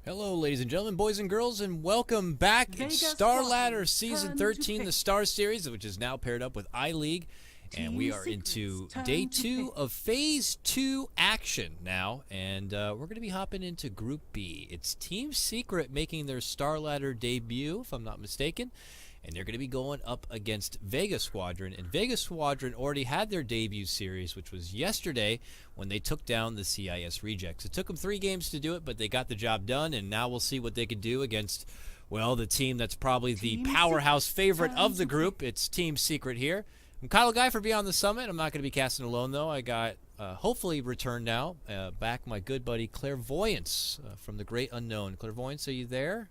Hello, ladies and gentlemen, boys and girls, and welcome back. Vega It's Star Squadron, Ladder Season turn 13, to the pick. Star Series, which is now paired up with iLeague. And we Team are Secrets, into turn day to 2 pick. of Phase 2 action now. And we're going to be hopping into Group B. It's Team Secret making their Star Ladder debut, if I'm not mistaken. And they're going to be going up against Vega Squadron. And Vega Squadron already had their debut series, which was yesterday when they took down the CIS Rejects. It took them 3 games to do it, but they got the job done. And now we'll see what they can do against, well, the team that's probably the Team powerhouse Secret, favorite turn of the to group. pick. It's Team Secret here. I'm KotlGuy for Beyond the Summit. I'm not going to be casting alone, though. I got, hopefully, returned now. Back my good buddy Clairvoyance from the Great Unknown. Clairvoyance, are you there?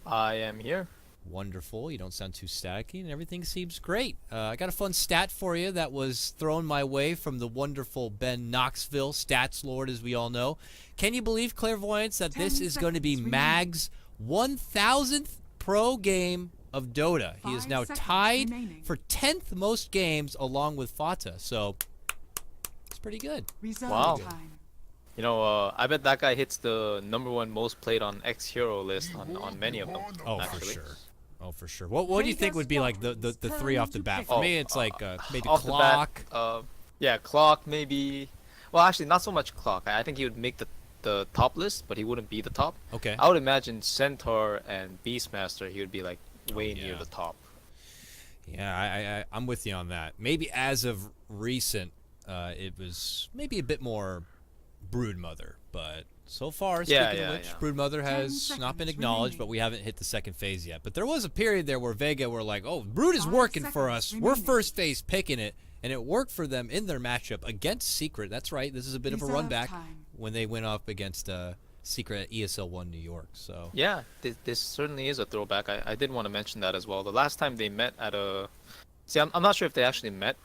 I am here. Wonderful. You don't sound too staticky, and everything seems great. I got a fun stat for you that was thrown my way from the wonderful Ben Knoxville, Stats Lord, as we all know. Can you believe, Clairvoyance, that 10 this is going to be seconds Mag's 1,000th pro game of Dota? He is 5 now seconds tied remaining. for 10th most games along with Fata, so it's pretty good. Reserve Wow. time. You know, I bet that guy hits the #1 most played on X Hero list on many of them. Oh, actually. for sure. Oh, for sure. What do you think would be like the 3 off the bat? For Oh, me, it's like maybe Off Clock. the bat, yeah, Clock maybe. Well, actually, not so much Clock. I think he would make the top list, but he wouldn't be the top. Okay. I would imagine Centaur and Beastmaster. He would be like way near yeah. the top. Yeah, I'm with you on that. Maybe as of recent, it was maybe a bit more Broodmother, but so far, speaking of which, Broodmother 10 has not been seconds acknowledged, remaining. but we haven't hit the second phase yet. But there was a period there where Vega were like, "Oh, Brood is 5 working for us. seconds We're remaining. first phase picking it," and it worked for them in their matchup against Secret. That's right. This is a bit of a run Reserve back time. when they went up against Secret at ESL1 New York. So Yeah, this certainly is a throwback. I did want to mention that as well. The last time they met at a... See, I'm not sure if they actually met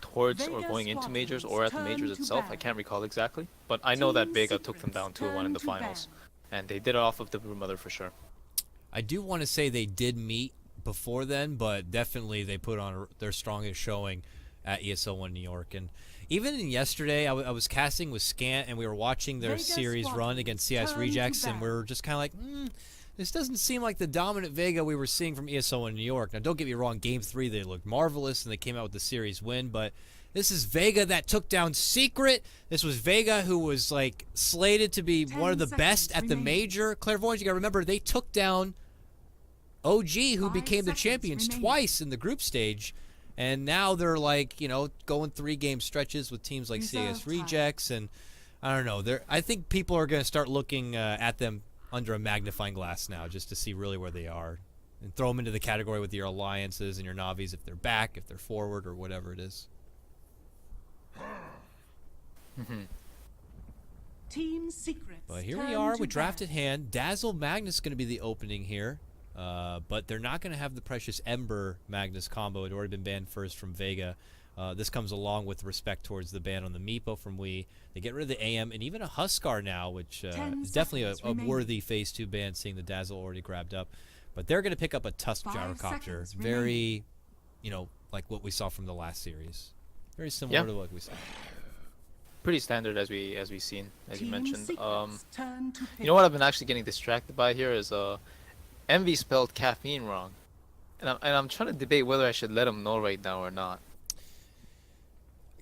towards or Vega going into majors Squadrons, or at the turn majors to itself. I ban. can't recall exactly. But I know that Team Vega took them Secrets, down 2-1 in the turn to finals. ban. And they did it off of the Broodmother for sure. I do want to say they did meet before then, but definitely they put on their strongest showing at ESL1 New York. And even in yesterday, I was casting with Scant, and we were watching their Vega series run Squadrons, against CIS turn to Rejects, and we ban. were just kind of like, this doesn't seem like the dominant Vega we were seeing from ESL1 New York. Now, don't get me wrong, Game 3, they looked marvelous, and they came out with the series win, but this is Vega that took down Secret. This was Vega who was, like, slated to be 10 one of the best seconds at the remaining. major. Clairvoyance, you got to remember, they took down OG, who 5 became the seconds champions remaining. twice in the group stage, and now they're like, going 3-game stretches with teams like Reserve CS time. Rejects, and I don't know. I think people are going to start looking at them under a magnifying glass now, just to see really where they are, and throw them into the category with your alliances and your Navis if they're back, if they're forward, or whatever it is. Team Secrets. But here we turn are to with drafted ban. hand. Dazzle Magnus going to be the opening here. But they're not going to have the precious Ember Magnus combo. It had already been banned first from Vega. This comes along with respect towards the ban on the Meepo from Wii. They get rid of the AM and even a Huskar now, which 10 is definitely a seconds worthy Phase 2 ban, seeing the Dazzle already grabbed up. But they're going to pick up a Tusk 5 Gyrocopter. seconds Very, like what we saw from the last series. Very similar Yeah. to what we saw. Pretty standard as we seen, as you Team mentioned. Secrets, turn to You pick. know what I've been actually getting distracted by here is Envy spelled caffeine wrong. And I'm trying to debate whether I should let him know right now or not.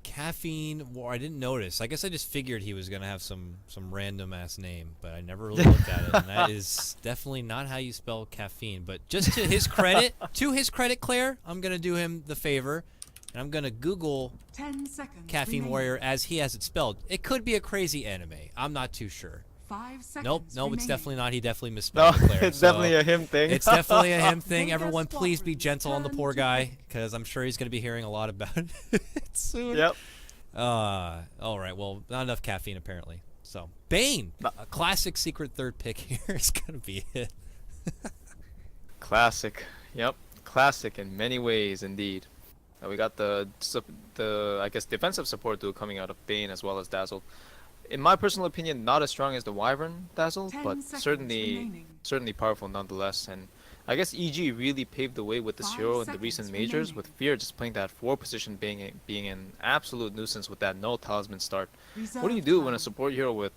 Caffeine, well, I didn't notice. I guess I just figured he was going to have some random ass name, but I never really looked at it. And that is definitely not how you spell caffeine. But just to his credit, Claire, I'm going to do him the favor, and I'm going to Google 10 seconds. Caffeine remaining. Warrior as he has it spelled. It could be a crazy anime. I'm not too sure. 5 seconds. Nope, it's remaining. definitely not. He definitely No, misspelled it, Claire. it's so definitely a him thing. it's definitely a him thing. Vega Everyone, please be Squadrons, gentle on the turn poor to guy, pick. because I'm sure he's going to be hearing a lot about it soon. Yep. All right. Well, not enough caffeine apparently. So Bane, No. a classic secret third pick here is gonna be it. Classic. Yep. Classic in many ways indeed. We got the I guess defensive support duo coming out of Bane as well as Dazzle. In my personal opinion, not as strong as the Wyvern Dazzle, 10 but seconds certainly remaining. powerful nonetheless. And I guess EG really paved the way with this 5 hero in the seconds recent majors, remaining. with Fear just playing that 4 position being an absolute nuisance with that no talisman start. What do you do when a support hero with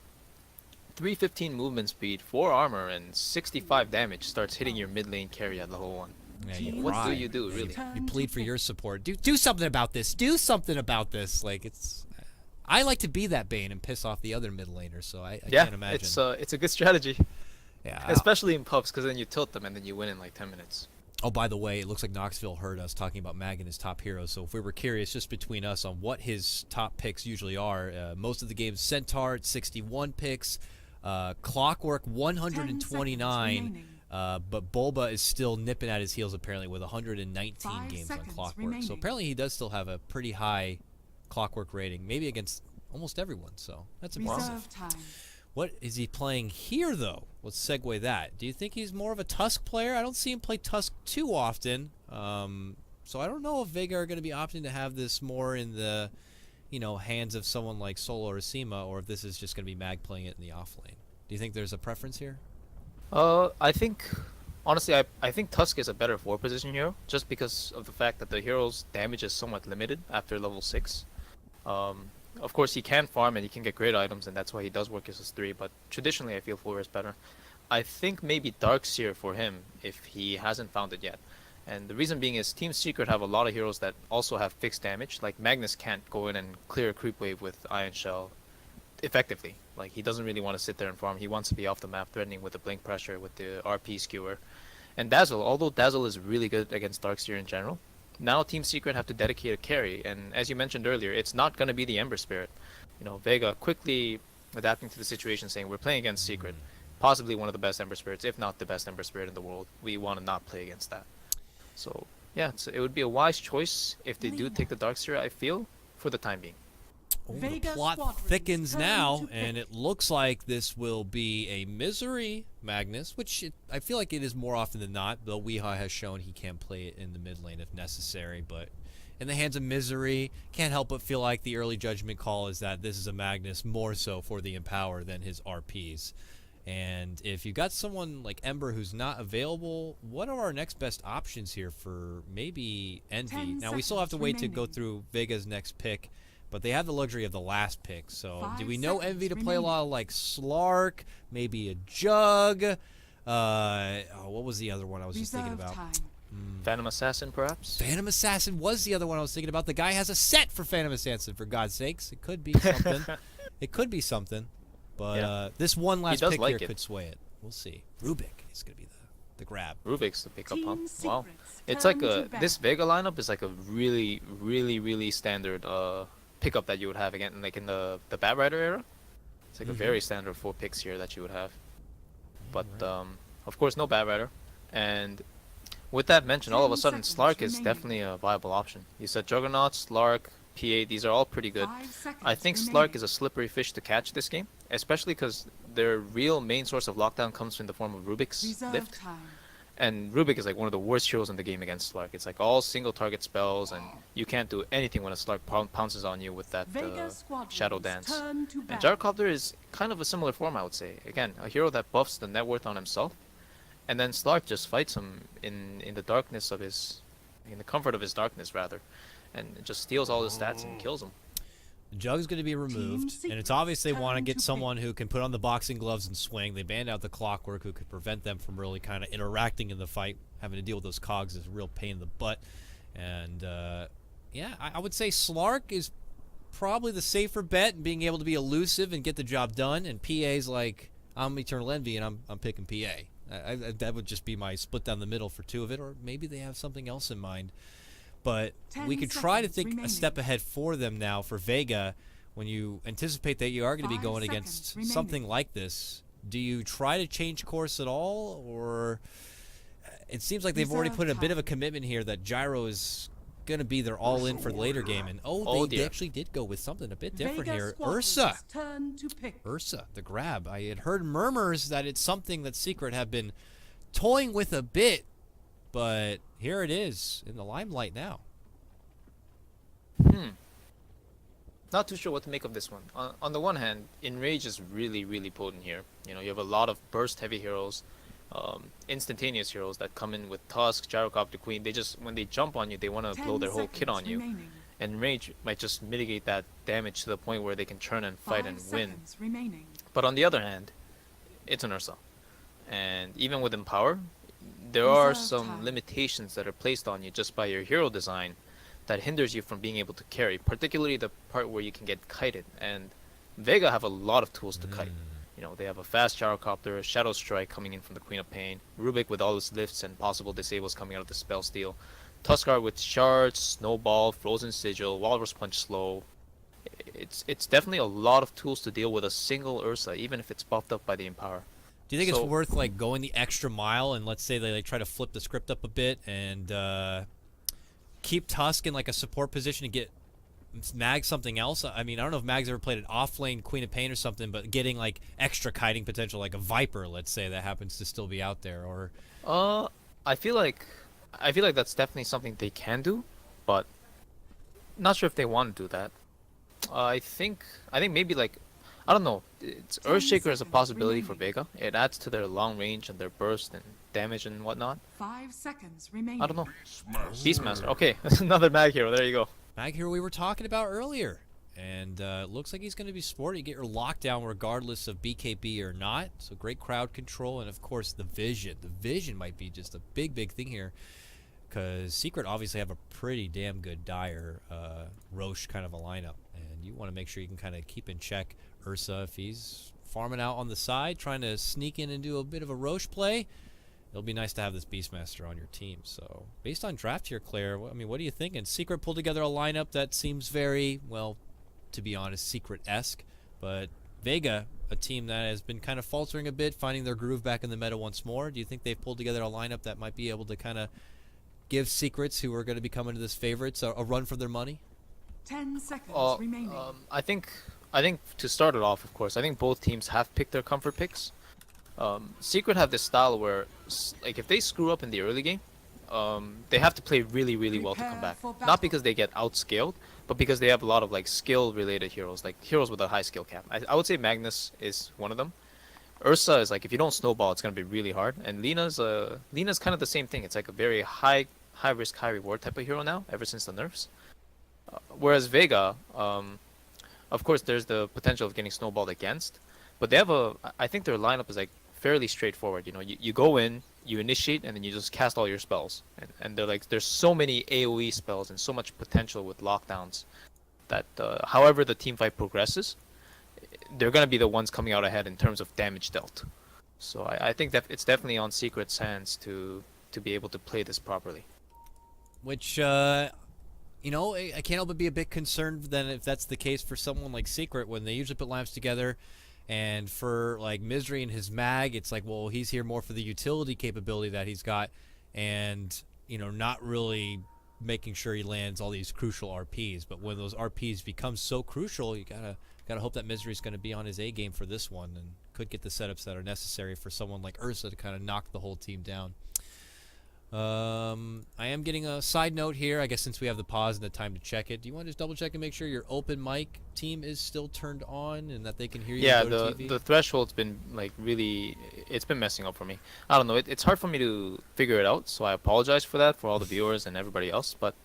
315 movement speed, 4 armor, and 65 damage starts hitting your mid lane carry at level 1. Yeah, you Team What do cry. you do, Yeah, really? you plead for your support. Do something about this. Do something about this. Like it's. I like to be that Bane and piss off the other mid laners, so I Yeah, can't imagine. it's a good strategy, Yeah. especially in pubs, because then you tilt them and then you win in like 10 minutes. Oh, by the way, it looks like Knoxville heard us talking about Mag and his top heroes. So if we were curious just between us on what his top picks usually are, most of the games Centaur at 61 picks, Clockwork 129, but Bulba is still nipping at his heels apparently with 119 5 games on seconds Clockwork. So remaining. apparently he does still have a pretty high Clockwork rating, maybe against almost everyone. So that's impressive. Reserve time. What is he playing here, though? Let's segue that. Do you think he's more of a Tusk player? I don't see him play Tusk too often. So I don't know if Vega are going to be opting to have this more in the, hands of someone like Solo or Sema, or if this is just going to be Mag playing it in the off lane. Do you think there's a preference here? I think, honestly, I think Tusk is a better 4 position hero, just because of the fact that the hero's damage is somewhat limited after level 6. Of course, he can farm and he can get great items, and that's why he does work as a 3, but traditionally I feel 4 is better. I think maybe Darkseer for him, if he hasn't found it yet. And the reason being is Team Secret have a lot of heroes that also have fixed damage. Like Magnus can't go in and clear a creep wave with Iron Shell effectively. Like, he doesn't really want to sit there and farm. He wants to be off the map, threatening with the blink pressure, with the RP skewer. And Dazzle, although Dazzle is really good against Darkseer in general, now Team Secret have to dedicate a carry, and as you mentioned earlier, it's not going to be the Ember Spirit. Vega quickly adapting to the situation, saying we're playing against Secret, possibly one of the best Ember Spirits, if not the best Ember Spirit in the world. We want to not play against that. So yeah, it would be a wise choice if they do take the Darkseer, I feel, for the time being. Oh, the Vega plot Squadron's thickens turn now, to and pick. it looks like this will be a Misery Magnus, which I feel like it is more often than not, though Weehaw has shown he can play it in the mid lane if necessary, but in the hands of Misery, can't help but feel like the early judgment call is that this is a Magnus more so for the Empower than his RPs. And if you got someone like Ember who's not available, what are our next best options here for maybe Envy? 10 Now, we still have to wait to go remaining. through Vega's next pick, but they have the luxury of the last pick. So, 5 do we know seconds Envy to play a remaining. lot of like Slark, maybe a Jug? What was the other one I was just thinking Reserve about? time. Phantom Assassin, perhaps? Phantom Assassin was the other one I was thinking about. The guy has a set for Phantom Assassin, for God's sakes. It could be something. It could be something. But Yeah. this one last does pick like here it. could sway it. We'll see. Rubik is going to be the grab. Rubik's the pickup, huh? Team Wow. Secret's It's turn like to a bat. this Vega lineup is like a really, really, really standard pickup that you would have again, like in the Bat Rider era. It's like a very standard 4 picks here that you would have. But of course, no Bat Rider. And with that mentioned, all of a 10 sudden, seconds Slark is remaining. definitely a viable option. You said Juggernaut, Slark, PA, these are all pretty good. 5 seconds I think remaining. Slark is a slippery fish to catch this game, especially because their real main source of lockdown comes in the form of Rubik's Reserve Lift. time. And Rubik is like one of the worst heroes in the game against Slark. It's like all single target spells, and you can't do anything when a Slark pounces on you with that Vega Squadron's Shadow Dance. turn to And bat. Gyrocopter is kind of a similar form, I would say. Again, a hero that buffs the net worth on himself, and then Slark just fights him in the darkness of his, in the comfort of his darkness rather, and it just steals all his stats and kills him. Jug's going to be removed, and it's obvious they want to get someone who can put on the boxing gloves and swing. They banned out the Clockwork, who could prevent them from really kind of interacting in the fight. Having to deal with those cogs is a real pain in the butt. And, yeah, I would say Slark is probably the safer bet in being able to be elusive and get the job done. And PA's like, I'm EternaLEnVy, and I'm picking PA. That would just be my split down the middle for 2 of it, or maybe they have something else in mind. But 10 we could try to seconds think remaining. a step ahead for them now for Vega. When you anticipate that you are going to be 5 going seconds against remaining. something like this, do you try to change course at all? Or it seems like they've already Reserve put a bit time. of a commitment here that Gyro is going to be their all-in for the later game. And they dear. actually did go with something a bit different Vega here. Squadron's Ursa. turn to pick. Ursa, the grab. I had heard murmurs that it's something that Secret have been toying with a bit, but here it is in the limelight now. Not too sure what to make of this one. On the one hand, Enrage is really, really potent here. You have a lot of burst-heavy heroes, instantaneous heroes that come in with Tusk, Gyrocopter, Queen. They just, when they jump on you, they want to 10 blow their whole kit on seconds you. remaining. And Enrage might just mitigate that damage to the point where they can turn and fight 5 and win. seconds remaining. But on the other hand, it's an Ursa. And even with Empower, there are Reserve some time. limitations that are placed on you just by your hero design that hinders you from being able to carry, particularly the part where you can get kited. And Vega have a lot of tools to kite. You know, they have a fast gyrocopter, Shadow Strike coming in from the Queen of Pain, Rubik with all his lifts and possible disables coming out of the Spell Steal, Tuskar with Shards, Snowball, Frozen Sigil, Walrus Punch Slow. It's definitely a lot of tools to deal with a single Ursa, even if it's buffed up by the Empower. Do you think So- it's worth like going the extra mile and let's say they like try to flip the script up a bit and keep Tusk in like a support position and get Mag something else? I mean, I don't know if Mag's ever played an off-lane Queen of Pain or something, but getting like extra kiting potential, like a Viper, let's say, that happens to still be out there, or I feel like that's definitely something they can do, but not sure if they want to do that. I think maybe like I don't know. It's 10 Earthshaker as a seconds possibility for remaining. Vega. It adds to their long range and their burst and damage and whatnot. 5 seconds remaining. I don't know. Beastmaster. Okay, another mag hero. There you go. Mag hero we were talking about earlier. And looks like he's going to be sporty. You get your lockdown regardless of BKB or not. So great crowd control. And, of course, the vision. The vision might be just a big, big thing here. Because Secret obviously have a pretty damn good Dire Roche kind of a lineup. And you want to make sure you can kind of keep in check Ursa if he's farming out on the side, trying to sneak in and do a bit of a Roche play. It'll be nice to have this Beastmaster on your team. So, based on draft here, Claire, I mean, what are you thinking? Secret pulled together a lineup that seems very, well, to be honest, Secret-esque. But Vega, a team that has been kind of faltering a bit, finding their groove back in the meta once more. Do you think they've pulled together a lineup that might be able to kind of give Secrets, who are going to be coming to this favorites, a run for their money? 10 seconds remaining. I think to start it off, of course, I think both teams have picked their comfort picks. Secret have this style where, like, if they screw up in the early game, they have to play really, really well to come Prepare back. for battle. Not because they get outscaled, but because they have a lot of like skill-related heroes, like heroes with a high skill cap. I would say Magnus is one of them. Ursa is like if you don't snowball, it's gonna be really hard. And Lena's kind of the same thing. It's like a very high risk, high reward type of hero now, ever since the nerfs. Whereas Vega, of course, there's the potential of getting snowballed against, but they have I think their lineup is like fairly straightforward. You know, you go in, you initiate, and then you just cast all your spells. And they're like, there's so many AoE spells and so much potential with lockdowns that however the team fight progresses, they're gonna be the ones coming out ahead in terms of damage dealt. So I think that it's definitely on Secret's hands to be able to play this properly. Which, you know, I can't help but be a bit concerned then if that's the case for someone like Secret when they usually put lineups together. And for like Misery and his mag, it's like, well, he's here more for the utility capability that he's got, and you know, not really making sure he lands all these crucial RPs. But when those RPs become so crucial, you gotta hope that Misery's going to be on his A game for this one and could get the setups that are necessary for someone like Ursa to kind of knock the whole team down. I am getting a side note here. I guess since we have the pause and the time to check it, do you want to just double check and make sure your open mic team is still turned on and that they can hear you? Yeah, on Dota TV? the threshold's been like really, it's been messing up for me. I don't know, it's hard for me to figure it out, so I apologize for that for all the viewers and everybody else. But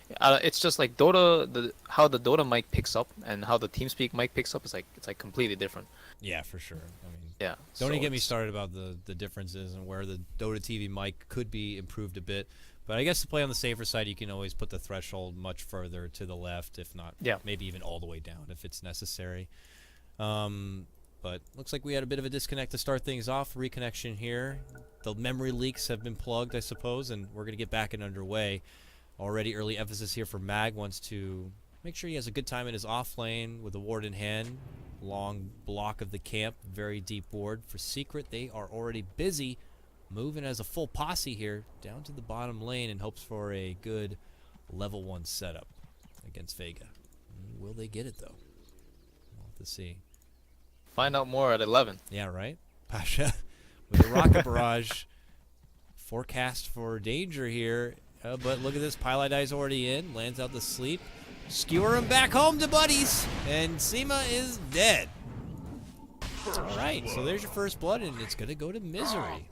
it's just like Dota, how the Dota mic picks up and how the TeamSpeak mic picks up is like it's like completely different. Yeah, for sure. I mean, Yeah. don't even get me it's- started about the differences and where the Dota TV mic could be improved a bit. But I guess to play on the safer side, you can always put the threshold much further to the left, if not, Yeah. maybe even all the way down if it's necessary. But looks like we had a bit of a disconnect to start things off. Reconnection here. The memory leaks have been plugged, I suppose, and we're going to get back and underway. Already early emphasis here for Mag. Wants to make sure he has a good time in his off lane with the ward in hand. Long block of the camp, very deep ward. For Secret, they are already busy moving as a full posse here down to the bottom lane in hopes for a good level 1 setup against Vega. Will they get it, though? We'll have to see. Find out more at 11. Yeah, right? Pasha with the rocket barrage. Forecast for danger here. But look at this. Pieliedie's already in. Lands out the sleep. Skewer him back home to buddies. And Sema is dead. Alright, so there's your first blood, and it's going to go to Misery.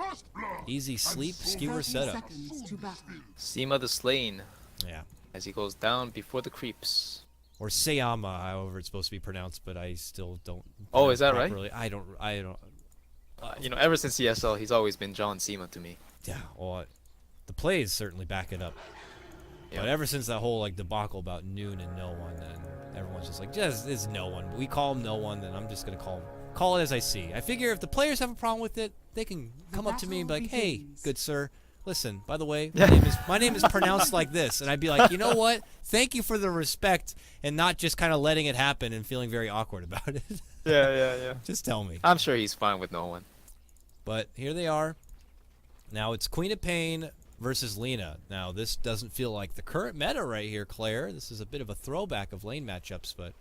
Easy sleep, skewer 30 setup. seconds to battle. CemaTheSlayeR Yeah. as he goes down before the creeps. Or Sayama, however it's supposed to be pronounced, but I still don't. Oh, pronounce is that right? properly. I don't. You know, ever since CSL, he's always been John Cema to me. Yeah, well, the plays certainly back it up. Yeah. But ever since that whole like debacle about Noon and No One, and everyone's just like, just it's No One. We call him No One, then I'm just gonna call it as I see. I figure if the players have a problem with it, they can come up to me and be like, "Hey, good sir, listen. By the way, my name is pronounced like this," and I'd be like, "You know what? Thank you for the respect and not just kind of letting it happen and feeling very awkward about it." Yeah. Just tell me. I'm sure he's fine with No One. But here they are. Now it's Queen of Pain versus Lina. Now this doesn't feel like the current meta right here, Claire. This is a bit of a throwback of lane matchups, but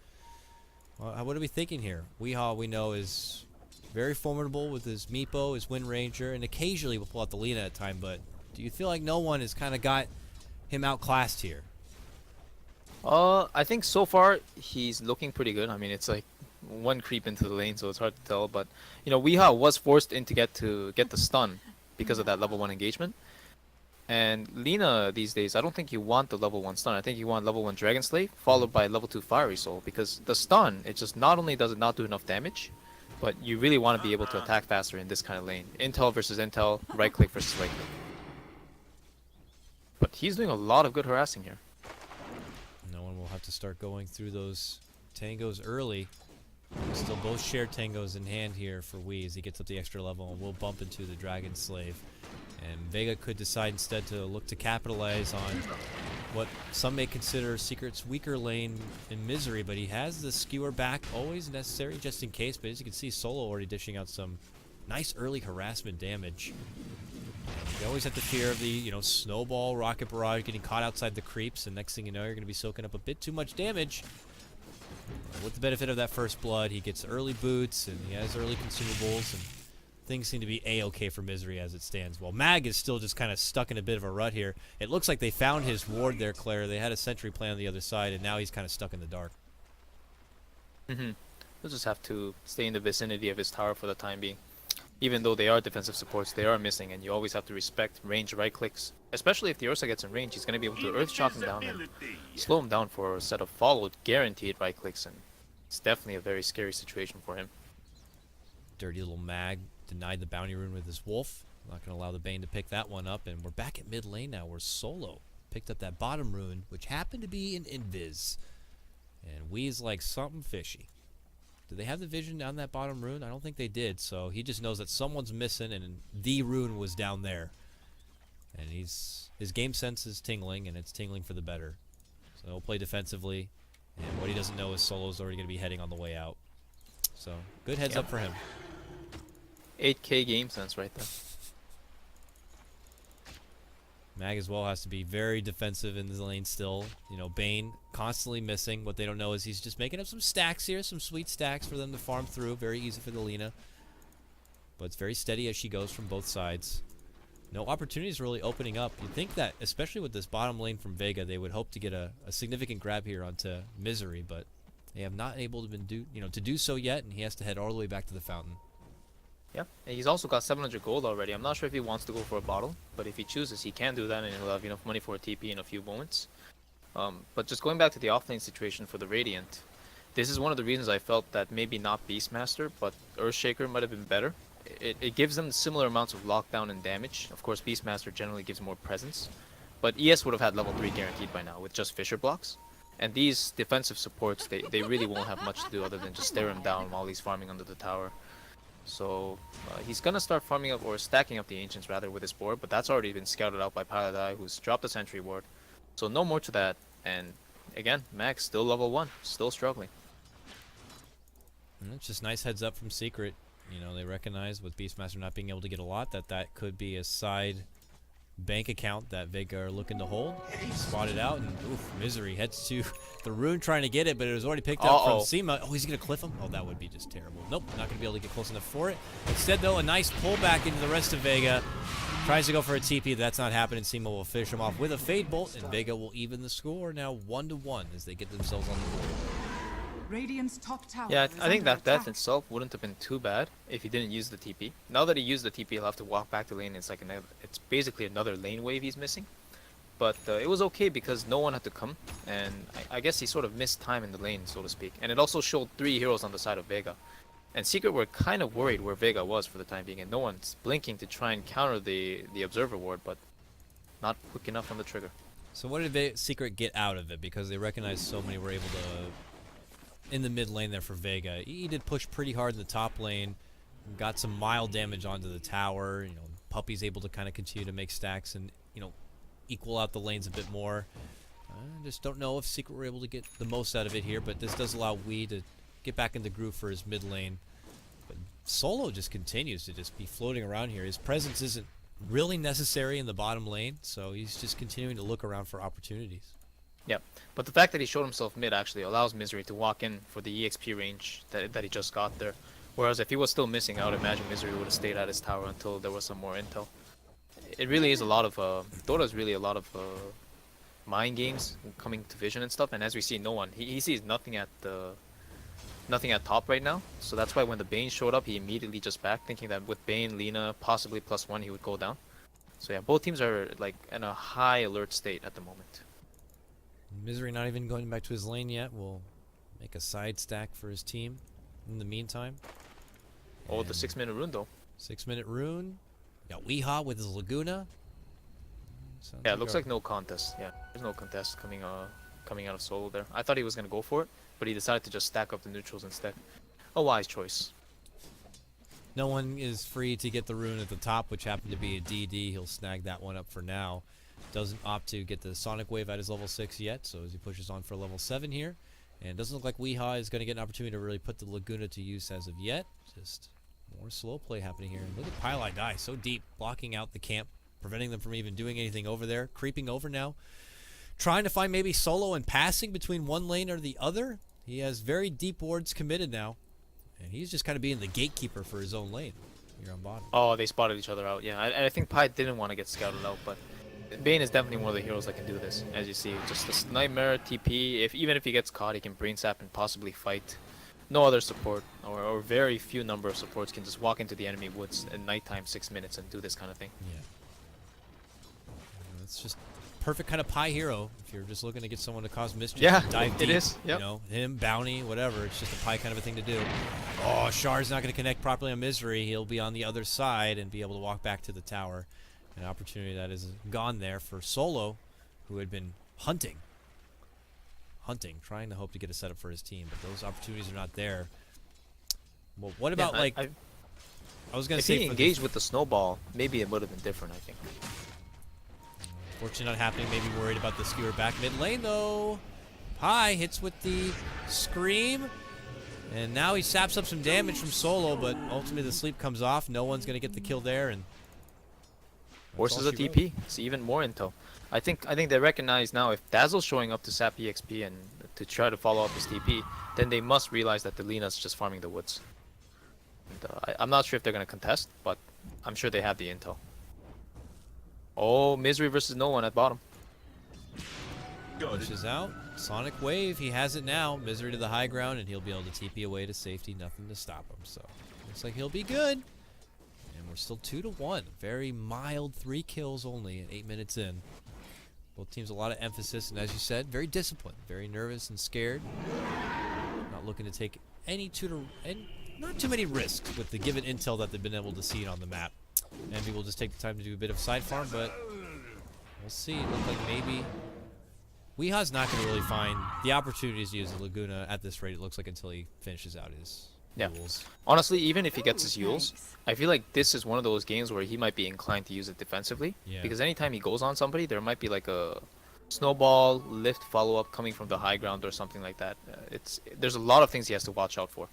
what are we thinking here? Weehaw, we know, is very formidable with his Meepo, his Wind Ranger, and occasionally will pull out the Lina at time, but do you feel like No One has kind of got him outclassed here? I think so far he's looking pretty good. I mean, it's like one creep into the lane, so it's hard to tell. But you know, Weehaw was forced in to get the stun because of that level 1 engagement. And Lina these days, I don't think you want the level 1 stun. I think you want level 1 Dragon Slave followed by level 2 Fiery Soul, because the stun, it just not only does it not do enough damage, but you really want to be able to attack faster in this kind of lane. Intel versus Intel, right click versus right click. But he's doing a lot of good harassing here. No One will have to start going through those tangos early. Still both share tangos in hand here for Wee as he gets up the extra level, and we'll bump into the Dragon Slave. And Vega could decide instead to look to capitalize on what some may consider Secret's weaker lane in Misery, but he has the skewer back, always necessary just in case. But as you can see, Solo already dishing out some nice early harassment damage. And you always have to fear of the, snowball, rocket barrage, getting caught outside the creeps, and next thing you know, you're going to be soaking up a bit too much damage. With the benefit of that first blood, he gets early boots, and he has early consumables, and things seem to be a-okay for Misery as it stands. Well, Mag is still just kind of stuck in a bit of a rut here. It looks like they found his ward there, Claire. They had a sentry play on the other side, and now he's kind of stuck in the dark. He'll just have to stay in the vicinity of his tower for the time being. Even though they are defensive supports, they are missing, and you always have to respect range right clicks. Especially if the Ursa gets in range, he's going to be able to earth shock him down and slow him down for a set of followed guaranteed right clicks, and it's definitely a very scary situation for him. Dirty little Mag denied the bounty rune with his wolf. Not going to allow the Bane to pick that one up, and we're back at mid lane now where Solo picked up that bottom rune, which happened to be an Invis. And Wee's like something fishy. Did they have the vision down that bottom rune? I don't think they did, so he just knows that someone's missing, and the rune was down there. And his game sense is tingling, and it's tingling for the better. So he'll play defensively, and what he doesn't know is Solo's already going to be heading on the way out. So good heads up for him. 8K game sense right there. Mag as well has to be very defensive in the lane still. Bane constantly missing. What they don't know is he's just making up some stacks here, some sweet stacks for them to farm through. Very easy for the Lina. But it's very steady as she goes from both sides. No opportunities really opening up. You'd think that, especially with this bottom lane from Vega, they would hope to get a significant grab here onto Misery, but they have not able to do so yet, and he has to head all the way back to the fountain. Yeah, and he's also got 700 gold already. I'm not sure if he wants to go for a bottle, but if he chooses, he can do that, and he'll have enough money for a TP in a few moments. But just going back to the offlane situation for the Radiant, this is one of the reasons I felt that maybe not Beastmaster, but Earthshaker might have been better. It gives them similar amounts of lockdown and damage. Of course, Beastmaster generally gives more presence, but ES would have had level 3 guaranteed by now with just Fissure blocks. And these defensive supports, they really won't have much to do other than just stare him down while he's farming under the tower. So he's gonna start farming up, or stacking up the Ancients rather, with his board, but that's already been scouted out by pieliedie, who's dropped the sentry ward. So no more to that, and again, Max still level 1, still struggling. And it's just nice heads up from Secret. They recognize with Beastmaster not being able to get a lot, that could be a side bank account that Vega are looking to hold. Spotted out, and Misery heads to the rune trying to get it, but it was already picked up from Cema. Oh, he's going to cliff him? Oh, that would be just terrible. Nope, not going to be able to get close enough for it. Instead, though, a nice pullback into the rest of Vega. Tries to go for a TP. That's not happening. Cema will finish him off with a Fade Bolt, and Vega will even the score now 1-1 as they get themselves on the board. Radiant's top tower. Yeah, is I think under that death attack. itself wouldn't have been too bad if he didn't use the TP. Now that he used the TP, he'll have to walk back to lane. It's basically another lane wave he's missing. But it was okay because no one had to come, and I guess he sort of missed time in the lane, so to speak. And it also showed 3 heroes on the side of Vega. And Secret were kind of worried where Vega was for the time being, and no one's blinking to try and counter the Observer Ward, but not quick enough on the trigger. So what did Secret get out of it? Because they recognized so many were able to, in the mid lane there for Vega. He did push pretty hard in the top lane, got some mild damage onto the tower. You know, Puppey's able to kind of continue to make stacks and, you know, equal out the lanes a bit more. I just don't know if Secret were able to get the most out of it here, but this does allow Wee to get back in the groove for his mid lane. But Solo just continues to just be floating around here. His presence isn't really necessary in the bottom lane, so he's just continuing to look around for opportunities. Yeah, but the fact that he showed himself mid actually allows Misery to walk in for the EXP range that he just got there. Whereas if he was still missing, I would imagine Misery would have stayed at his tower until there was some more intel. It really is a lot of Dota is really a lot of mind games coming to vision and stuff, and as we see, no one he sees nothing at top right now. So that's why when the Bane showed up, he immediately just backed, thinking that with Bane, Lina, possibly +1, he would go down. So yeah, both teams are like in a high alert state at the moment. Misery not even going back to his lane yet. Will make a side stack for his team in the meantime. Oh, the 6-minute rune though. 6-minute rune. Got Weehaw with his Laguna. Sounds Yeah, it looks like no contest. Yeah, there's no contest coming out of solo there. I thought he was gonna go for it, but he decided to just stack up the neutrals instead. A wise choice. no one is free to get the rune at the top, which happened to be a DD. He'll snag that one up for now. Doesn't opt to get the Sonic Wave at his level 6 yet, so as he pushes on for level 7 here. And it doesn't look like Weehaw is going to get an opportunity to really put the Laguna to use as of yet. Just more slow play happening here. And look at pieliedie, so deep, blocking out the camp, preventing them from even doing anything over there. Creeping over now, trying to find maybe solo and passing between one lane or the other. He has very deep wards committed now, and he's just kind of being the gatekeeper for his own lane here on bottom. Oh, they spotted each other out. Yeah, I think Pi didn't want to get scouted out, but Bane is definitely one of the heroes that can do this. As you see, just this nightmare TP. Even if he gets caught, he can brain sap and possibly fight. No other support, or very few number of supports can just walk into the enemy woods at nighttime 6 minutes and do this kind of thing. Yeah. It's just perfect kind of Pi hero if you're just looking to get someone to cause mischief. Yeah, dive deep, it is. Yep. You know, him, bounty, whatever. It's just a Pi kind of a thing to do. Oh, Shard's not going to connect properly on Misery. He'll be on the other side and be able to walk back to the tower. An opportunity that is gone there for Solo, who had been hunting, trying to hope to get a setup for his team, but those opportunities are not there. Well, what about I was going to say, if he engaged with the snowball, maybe it would have been different. I think. Fortunately not happening. Maybe worried about the skewer back mid lane though. Pi hits with the scream, and now he saps up some damage from Solo, but ultimately the sleep comes off. No one's going to get the kill there, and forces a TP. It's even more intel. I think they recognize now if Dazzle's showing up to sap EXP and to try to follow up his TP, then they must realize that the Lina's just farming the woods. And, I'm not sure if they're gonna contest, but I'm sure they have the intel. Oh, Misery versus no one at bottom. Pushes out. Sonic Wave, he has it now. Misery to the high ground, and he'll be able to TP away to safety. Nothing to stop him. So looks like he'll be good. And we're still 2-1. Very mild 3 kills only at 8 minutes in. Both teams a lot of emphasis, and as you said, very disciplined, very nervous and scared. Not looking to take not too many risks with the given intel that they've been able to see on the map. EnVy will just take the time to do a bit of side farm, but we'll see. It looks like maybe Weehaw's not going to really find the opportunities to use the Laguna at this rate, it looks like, until he finishes out his Yules. Honestly, even if he gets his Yules, I feel like this is one of those games where he might be inclined to use it defensively. Yeah. Because anytime he goes on somebody, there might be like a snowball, lift, follow-up coming from the high ground or something like that. There's a lot of things he has to watch out for.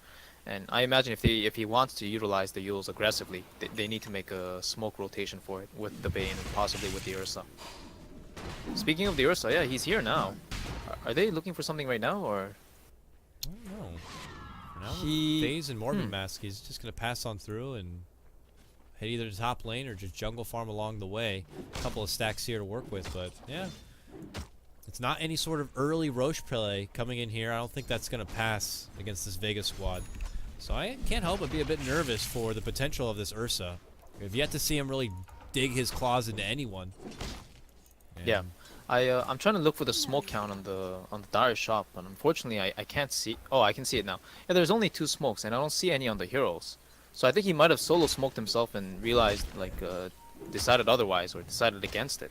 And I imagine if he wants to utilize the Yules aggressively, they need to make a smoke rotation for it with the Bane and possibly with the Ursa. Speaking of the Ursa, yeah, he's here now. Are they looking for something right now, or? I don't know. For now, Phase and Morbid Mask, he's just going to pass on through and hit either the top lane or just jungle farm along the way. A couple of stacks here to work with, but yeah. It's not any sort of early Roche play coming in here. I don't think that's going to pass against this Vega squad. So I can't help but be a bit nervous for the potential of this Ursa. We've yet to see him really dig his claws into anyone. And yeah, I'm trying to look for the smoke count on the dire shop, but unfortunately I can't see. Oh, I can see it now. Yeah, there's only 2 smokes, and I don't see any on the heroes. So I think he might have solo smoked himself and realized, like, decided otherwise or decided against it.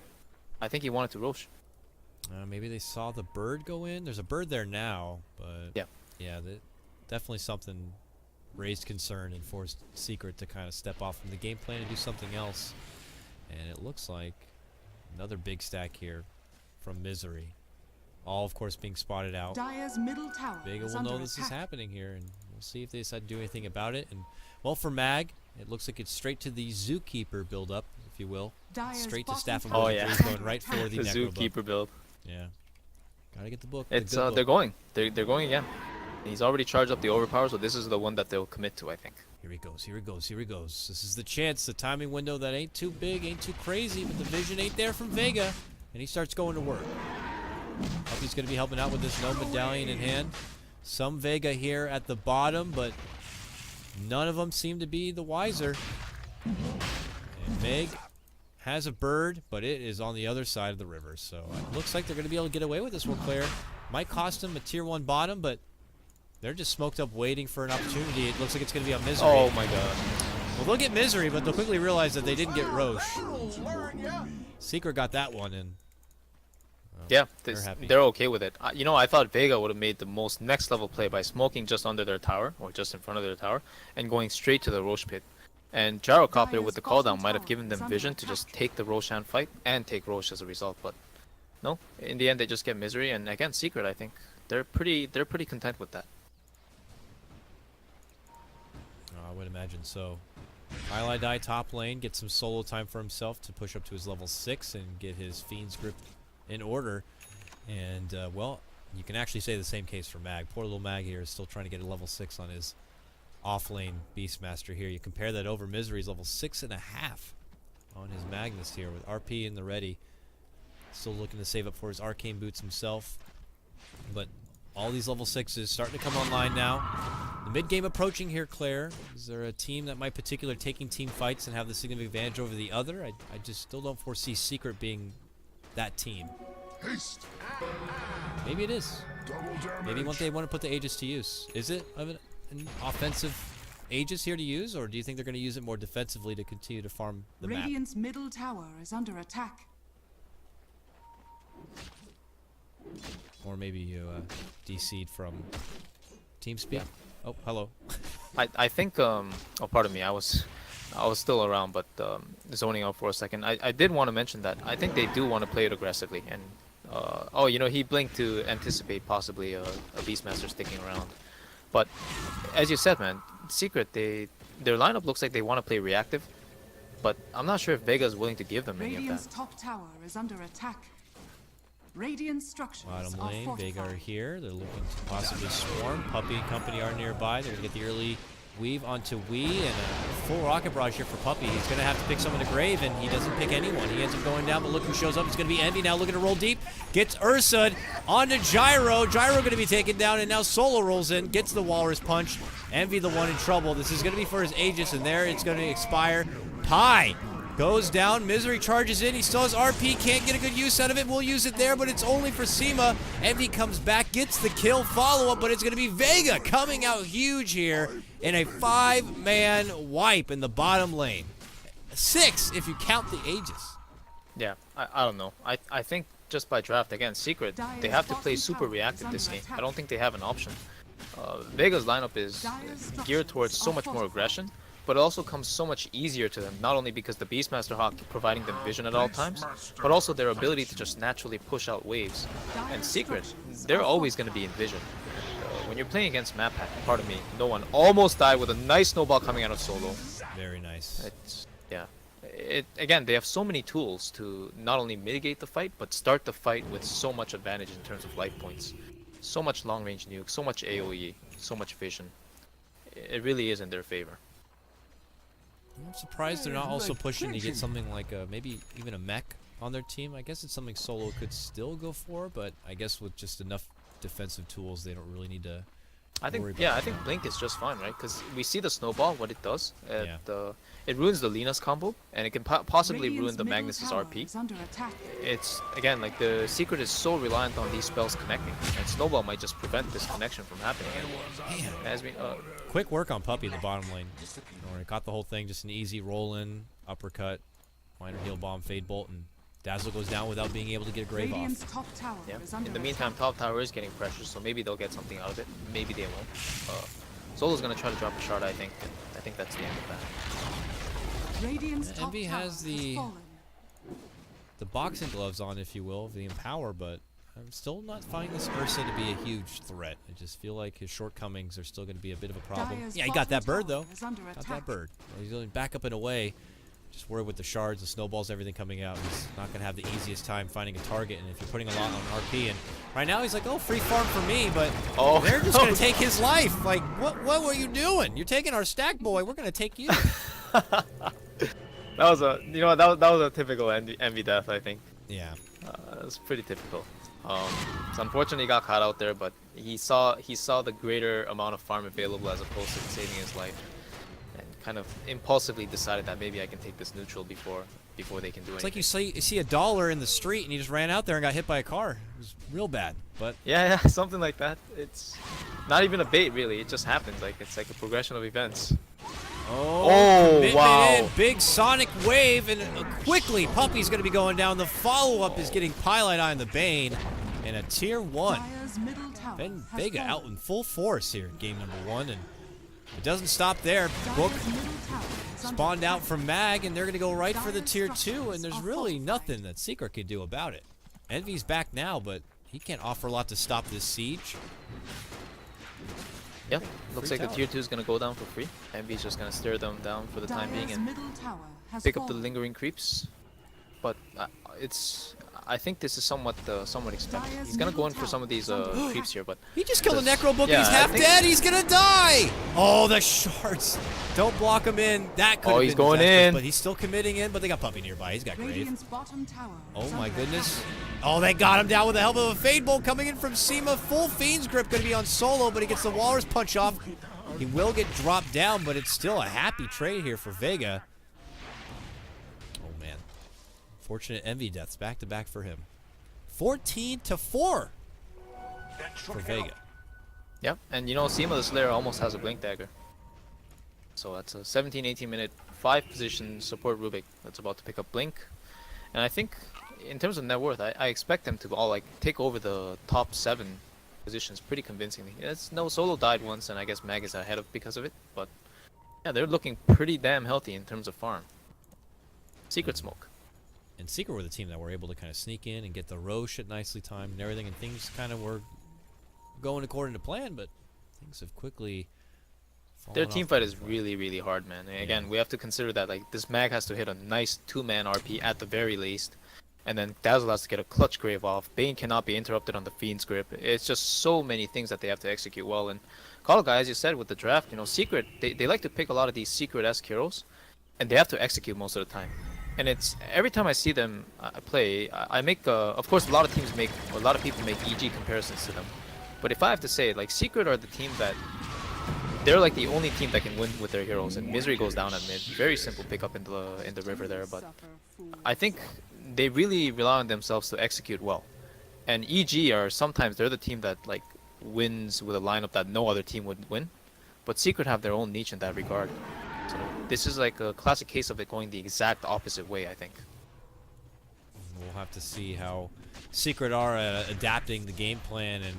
I think he wanted to Roche. Maybe they saw the bird go in. There's a bird there now, but yeah, definitely something raised concern and forced Secret to kind of step off from the game plan and do something else. And it looks like another big stack here from Misery. All, of course, being spotted out. Dire's middle tower Vega is will under know this is attack. happening here, and we'll see if they decide to do anything about it. And well, for Mag, it looks like it's straight to the Zookeeper build-up, if you will. Dire's Straight to bottom Staff of tower Oh, Mother yeah. Trees, going right for the The Necro book. Zookeeper build. Yeah, gotta get the book. It's the good they're book. going. They're going again. He's already charged up the overpower, so this is the one that they'll commit to, I think. Here he goes, here he goes, here he goes. This is the chance, the timing window that ain't too big, ain't too crazy, but the vision ain't there from Vega. And he starts going to work. Puppey's going to be helping out with this no medallion in hand. Some Vega here at the bottom, but none of them seem to be the wiser. And Meg has a bird, but it is on the other side of the river. So it looks like they're going to be able to get away with this one, Claire. Might cost them a tier 1 bottom, but they're just smoked up waiting for an opportunity. It looks like it's going to be on Misery. Oh my god. Well, they'll get Misery, but they'll quickly realize that they didn't get Roche. Secret got that one, and Yeah, they're happy. they're okay with it. You know, I thought Vega would have made the most next level play by smoking just under their tower, or just in front of their tower, and going straight to the Roche pit. And Gyrocopter with the call down might have given them vision to just take the Roshan fight and take Roche as a result, but no. In the end, they just get Misery, and again, Secret. I think they're pretty content with that. I would imagine so. pieliedie top lane, get some solo time for himself to push up to his level 6 and get his Fiend's Grip in order. And, well, you can actually say the same case for Mag. Poor little Mag here is still trying to get a level 6 on his off-lane Beastmaster here. You compare that over Misery's level 6.5 on his Magnus here with RP in the ready. Still looking to save up for his Arcane Boots himself. But all these level 6s starting to come online now. The mid-game approaching here, Claire. Is there a team that might particularly taking team fights and have the significant advantage over the other? I just still don't foresee Secret being that team. Haste. Maybe it is. Double damage. Maybe one day they want to put the Aegis to use. Is it an offensive Aegis here to use, or do you think they're going to use it more defensively to continue to farm the map? Radiant's middle tower is under attack. Or maybe you DC'd from TeamSpeak? Oh, hello. I think oh, pardon me, I was still around, but zoning out for a second. I did want to mention that I think they do want to play it aggressively, and oh, you know, he blinked to anticipate possibly a Beastmaster sticking around. But as you said, man, Secret, their lineup looks like they want to play reactive, but I'm not sure if Vega is willing to give them any of Radiant's that. top tower is under attack. Radiant structures Bottom are lane, Vega are fortified. here. They're looking to possibly swarm. Puppey and company are nearby. They're going to get the early weave onto Wee, and a full rocket barrage here for Puppey. He's going to have to pick someone to grave, and he doesn't pick anyone. He ends up going down, but look who shows up. It's going to be Envy now looking to roll deep. Gets Ursud onto Gyro. Gyro going to be taken down, and now Solo rolls in, gets the Walrus Punch. Envy the one in trouble. This is going to be for his Aegis, and there it's going to expire. Pie goes down, Misery charges in, he still has RP, can't get a good use out of it, we'll use it there, but it's only for Sema. Envy comes back, gets the kill, follow-up, but it's going to be Vega coming out huge here in a 5-man wipe in the bottom lane. 6 if you count the Aegis. Yeah, I don't know. I think just by draft, again, Secret, they have to play super reactive this game. I don't think they have an option. Vega's lineup is geared towards so much more aggression, but it also comes so much easier to them, not only because the Beastmaster Hawk providing them vision at all times, but also their ability to just naturally push out waves. And Secret, they're always going to be in vision. When you're playing against Map Hack, pardon me, no one almost died with a nice snowball coming out of Solo. Very nice. It's, yeah. Again, they have so many tools to not only mitigate the fight, but start the fight with so much advantage in terms of life points. So much long-range nuke, so much AoE, so much vision. It really is in their favor. I'm surprised they're not also pushing to get something like maybe even a mech on their team. I guess it's something Solo could still go for, but I guess with just enough defensive tools, they don't really need to I think worry about yeah, I that think now. Blink is just fine, right? Because we see the snowball, what it does. Yeah. It ruins the Lina's combo, and it can possibly ruin Radiant's the middle Magnus's tower RP. is under attack. It's again like the secret is so reliant on these spells connecting, and snowball might just prevent this connection from happening. Man. As we Quick work on Puppey in the bottom lane. Or caught the whole thing, just an easy roll in, uppercut, minor heal bomb, fade bolt, and Dazzle goes down without being able to get a grave Radiant's off. top tower yeah. is under In the meantime, attack. top tower is getting pressure, so maybe they'll get something out of it. Maybe they won't. Solo's gonna try to drop a shard, I think. And I think that's the end of that. Radiant's top Envy tower has the fallen. boxing gloves on, if you will, of the Empower, but I'm still not finding this Ursa to be a huge threat. I just feel like his shortcomings are still going to be a bit of a problem. Dyer's Yeah, he got that bottom bird, though. tower is under Got attack. that bird. Well, he's going back up and away. Just worried with the shards, the snowballs, everything coming out. He's not going to have the easiest time finding a target, and if you're putting a lot on RP, and right now he's like, oh, free farm for me, but Oh, they're just going to take his life. Like, what were you doing? You're taking our stack, boy. We're going to take you. That was a that was a typical envy death, I think. Yeah. It was pretty typical. So unfortunately, he got caught out there, but he saw the greater amount of farm available as opposed to saving his life, and kind of impulsively decided that maybe I can take this neutral before they can do It's anything. like you see $1 in the street, and he just ran out there and got hit by a car. It was real bad, but Yeah, something like that. It's not even a bait, really. It just happens. Like it's like a progression of events. Oh, commitment wow. in, big sonic wave, and quickly Puppey's going to be going down. The follow-up is getting Pieliedie on the Bane, and a tier 1. Dyer's middle tower Ben has Vega fallen. out in full force here in game number 1, and it doesn't stop there. Book Dyer's middle tower is under spawned out attack. from Mag, and they're going to go right for the Dyer's tier 2, structures and there's are really fortified. nothing that Secret can do about it. Envy's back now, but he can't offer a lot to stop this siege. Yep. Looks Free like the tower. tier 2 is gonna go down for free. Envy's just gonna stare them down for the time being Dyer's and middle tower has pick up the fallen. lingering creeps. But I think this is somewhat expected. Dyer's He's gonna go in middle for some of these tower is under creeps here, but He just killed a Just- Necro Book, yeah, and he's I half think- dead. He's gonna die. Oh, the shards! Don't block him in. That could. Oh, have he's been going disastrous, in. but he's still committing in. But they got Puppey nearby. He's got Grave. Radiant's bottom tower Oh is my under goodness! attack. Oh, they got him down with the help of a Fade Bolt coming in from Sema. Full Fiend's Grip going to be on Solo, but he gets the Walrus Punch off. He will get dropped down, but it's still a happy trade here for Vega. Oh man, fortunate Envy deaths back to back for him. 14-4 for Vega. yep. And you know, CemaTheSlayeR almost has a blink dagger. So that's a 17-18 minute 5 position support Rubik that's about to pick up blink. And I think in terms of net worth, I expect them to all like take over the top 7 positions pretty convincingly. It's no Solo died once, and I guess Mag is ahead of because of it. But yeah, they're looking pretty damn healthy in terms of farm. Secret smoke. And Secret were the team that were able to kind of sneak in and get the Roche at nicely timed and everything, and things kind of were going according to plan, but things have quickly fallen Their off team the fight is radar. really, really hard, man. And again, we have to consider that like this Mag has to hit a nice 2-man RP at the very least, and then Dazzle has to get a clutch grave off. Bane cannot be interrupted on the Fiend's grip. It's just so many things that they have to execute well. And KotlGuy, as you said with the draft, you know, Secret they like to pick a lot of these Secret-esque heroes, and they have to execute most of the time. And it's every time I see them play, I make of course a lot of people make EG comparisons to them. But if I have to say it, like Secret are the team that they're like the only team that can win with their heroes, and Misery goes down at mid. Very simple pickup in the river there, but I think they really rely on themselves to execute well. And EG are sometimes they're the team that like wins with a lineup that no other team would win. But Secret have their own niche in that regard. So this is like a classic case of it going the exact opposite way, I think. We'll have to see how Secret are at adapting the game plan and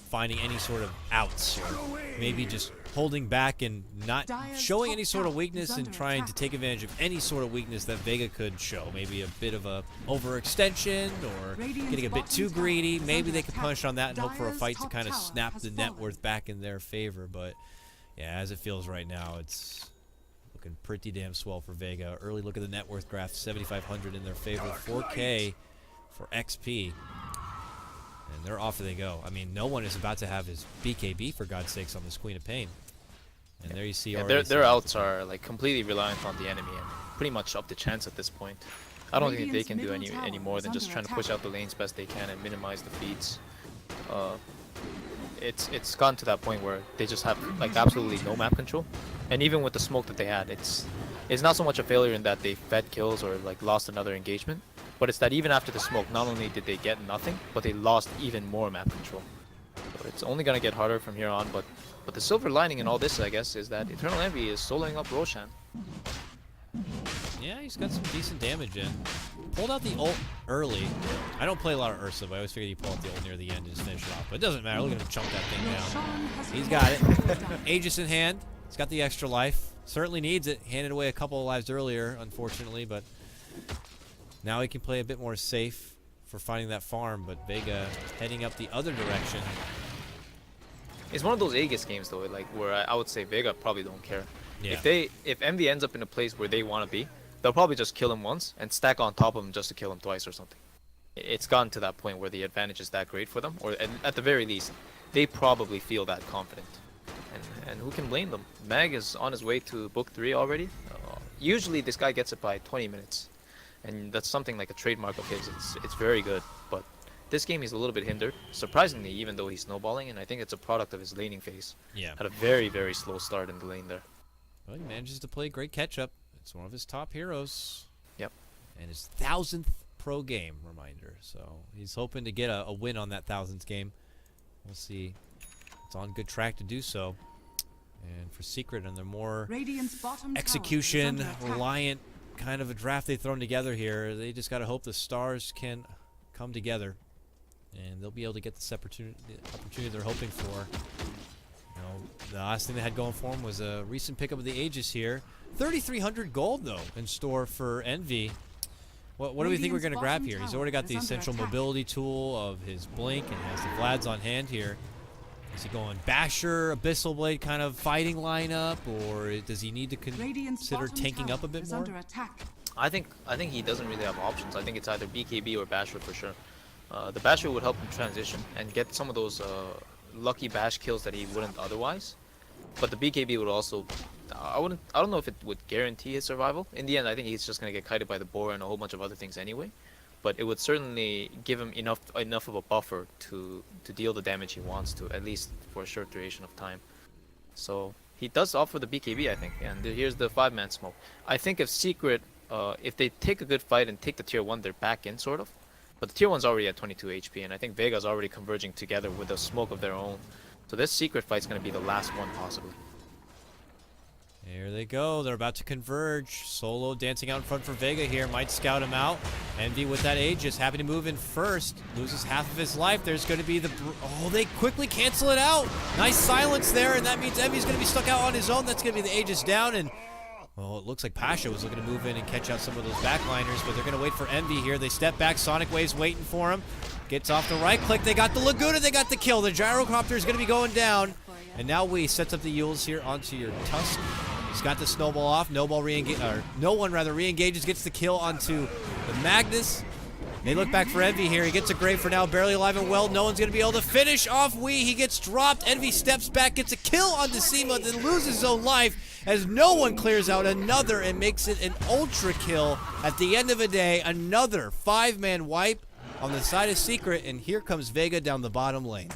finding any sort of outs, or maybe just holding back and not Dyer's showing top any sort of tower weakness is and under trying to attack. take advantage of any sort of weakness that Vega could show. Maybe a bit of a overextension or Radiant's getting a bit bottom too tower greedy. is Maybe under they could attack. punish on that and hope for a Dyer's fight to top kind of tower snap has the net fallen. worth back in their favor. But yeah, as it feels right now, it's looking pretty damn swell for Vega. Early look at the net worth graph, 7,500 in their favor, 4K for XP. And they're off they go. I mean, no one is about to have his BKB, for God's sakes, on this Queen of Pain. And there you see Yeah, already their some- outs are like completely reliant on the enemy and pretty much up to chance at this point. I don't think they Radiant's can do middle any tower more is than just under trying to attack. push out the lanes best they can and minimize the feeds. it's gotten to that point where they just have like absolutely no map control, and even with the smoke that they had, it's not so much a failure in that they fed kills or like lost another engagement, but it's that even after the smoke, not only did they get nothing, but they lost even more map control. So it's only gonna get harder from here on, but the silver lining in all this, I guess, is that EternaLEnVy is soloing up Roshan. Yeah, he's got some decent damage in. Pulled out the ult early. I don't play a lot of Ursa, but I always figured he'd pull out the ult near the end and just finish it off. But it doesn't matter. Look at him chunk that thing down. He's got it. Aegis in hand. He's got the extra life. Certainly needs it. Handed away a couple of lives earlier, unfortunately, but now he can play a bit more safe for finding that farm. But Vega heading up the other direction. It's one of those Aegis games though, like where I would say Vega probably don't care. Yeah. If Envy ends up in a place where they want to be, they'll probably just kill him once and stack on top of him just to kill him twice or something. It's gotten to that point where the advantage is that great for them, or at the very least, they probably feel that confident. And who can blame them? Mag is on his way to book 3 already. Usually this guy gets it by 20 minutes, and that's something like a trademark of his. It's very good, but this game he's a little bit hindered, surprisingly, even though he's snowballing, and I think it's a product of his laning phase. Yeah. Had a very, very slow start in the lane there. Well, he manages to play great catch-up. It's one of his top heroes. Yep. And his 1,000th pro game, reminder. So he's hoping to get a win on that 1,000th game. We'll see. It's on good track to do so. And for Secret and their more execution reliant kind of a draft they've thrown together here, they just got to hope the stars can come together and they'll be able to get this opportunity they're hoping for. You know, the last thing they had going for them was a recent pickup of the Aegis here. 3,300 gold though in store for Envy. What do we think we're going to grab here? He's already got the essential mobility tool of his blink and has the Vlads on hand here. Is he going Basher, Abyssal Blade kind of fighting lineup, or does he need to consider tanking up a bit more? I think he doesn't really have options. I think it's either BKB or Basher for sure. The Basher would help him transition and get some of those lucky bash kills that he wouldn't otherwise. But the BKB would also, I don't know if it would guarantee his survival. In the end, I think he's just gonna get kited by the boar and a whole bunch of other things anyway. But it would certainly give him enough of a buffer to deal the damage he wants to, at least for a short duration of time. So he does offer the BKB, I think, and here's the 5-man smoke. I think if Secret, if they take a good fight and take the tier 1, they're back in sort of. But the tier 1's already at 22 HP, and I think Vega's already converging together with a smoke of their own. So this Secret fight's gonna be the last one possibly. Here they go. They're about to converge. Solo dancing out in front for Vega here. Might scout him out. Envy with that Aegis. Happy to move in first. Loses half of his life. There's going to be the... Oh, they quickly cancel it out. Nice silence there, and that means Envy's going to be stuck out on his own. That's going to be the Aegis down, and... Well, it looks like Pasha was looking to move in and catch out some of those backliners, but they're going to wait for Envy here. They step back. Sonic Wave's waiting for him. Gets off the right click. They got the Laguna. They got the kill. The Gyrocopter is going to be going down. And now we sets up the Yules here onto your Tusk. He's got the snowball off. No one re-engages, gets the kill onto the Magnus. They look back for Envy here. He gets a grave for now, barely alive and well. No one's going to be able to finish off Wee. He gets dropped. Envy steps back, gets a kill onto Sema, then loses his own life as no one clears out another and makes it an ultra kill. At the end of the day, another 5-man wipe on the side of Secret, and here comes Vega down the bottom lane.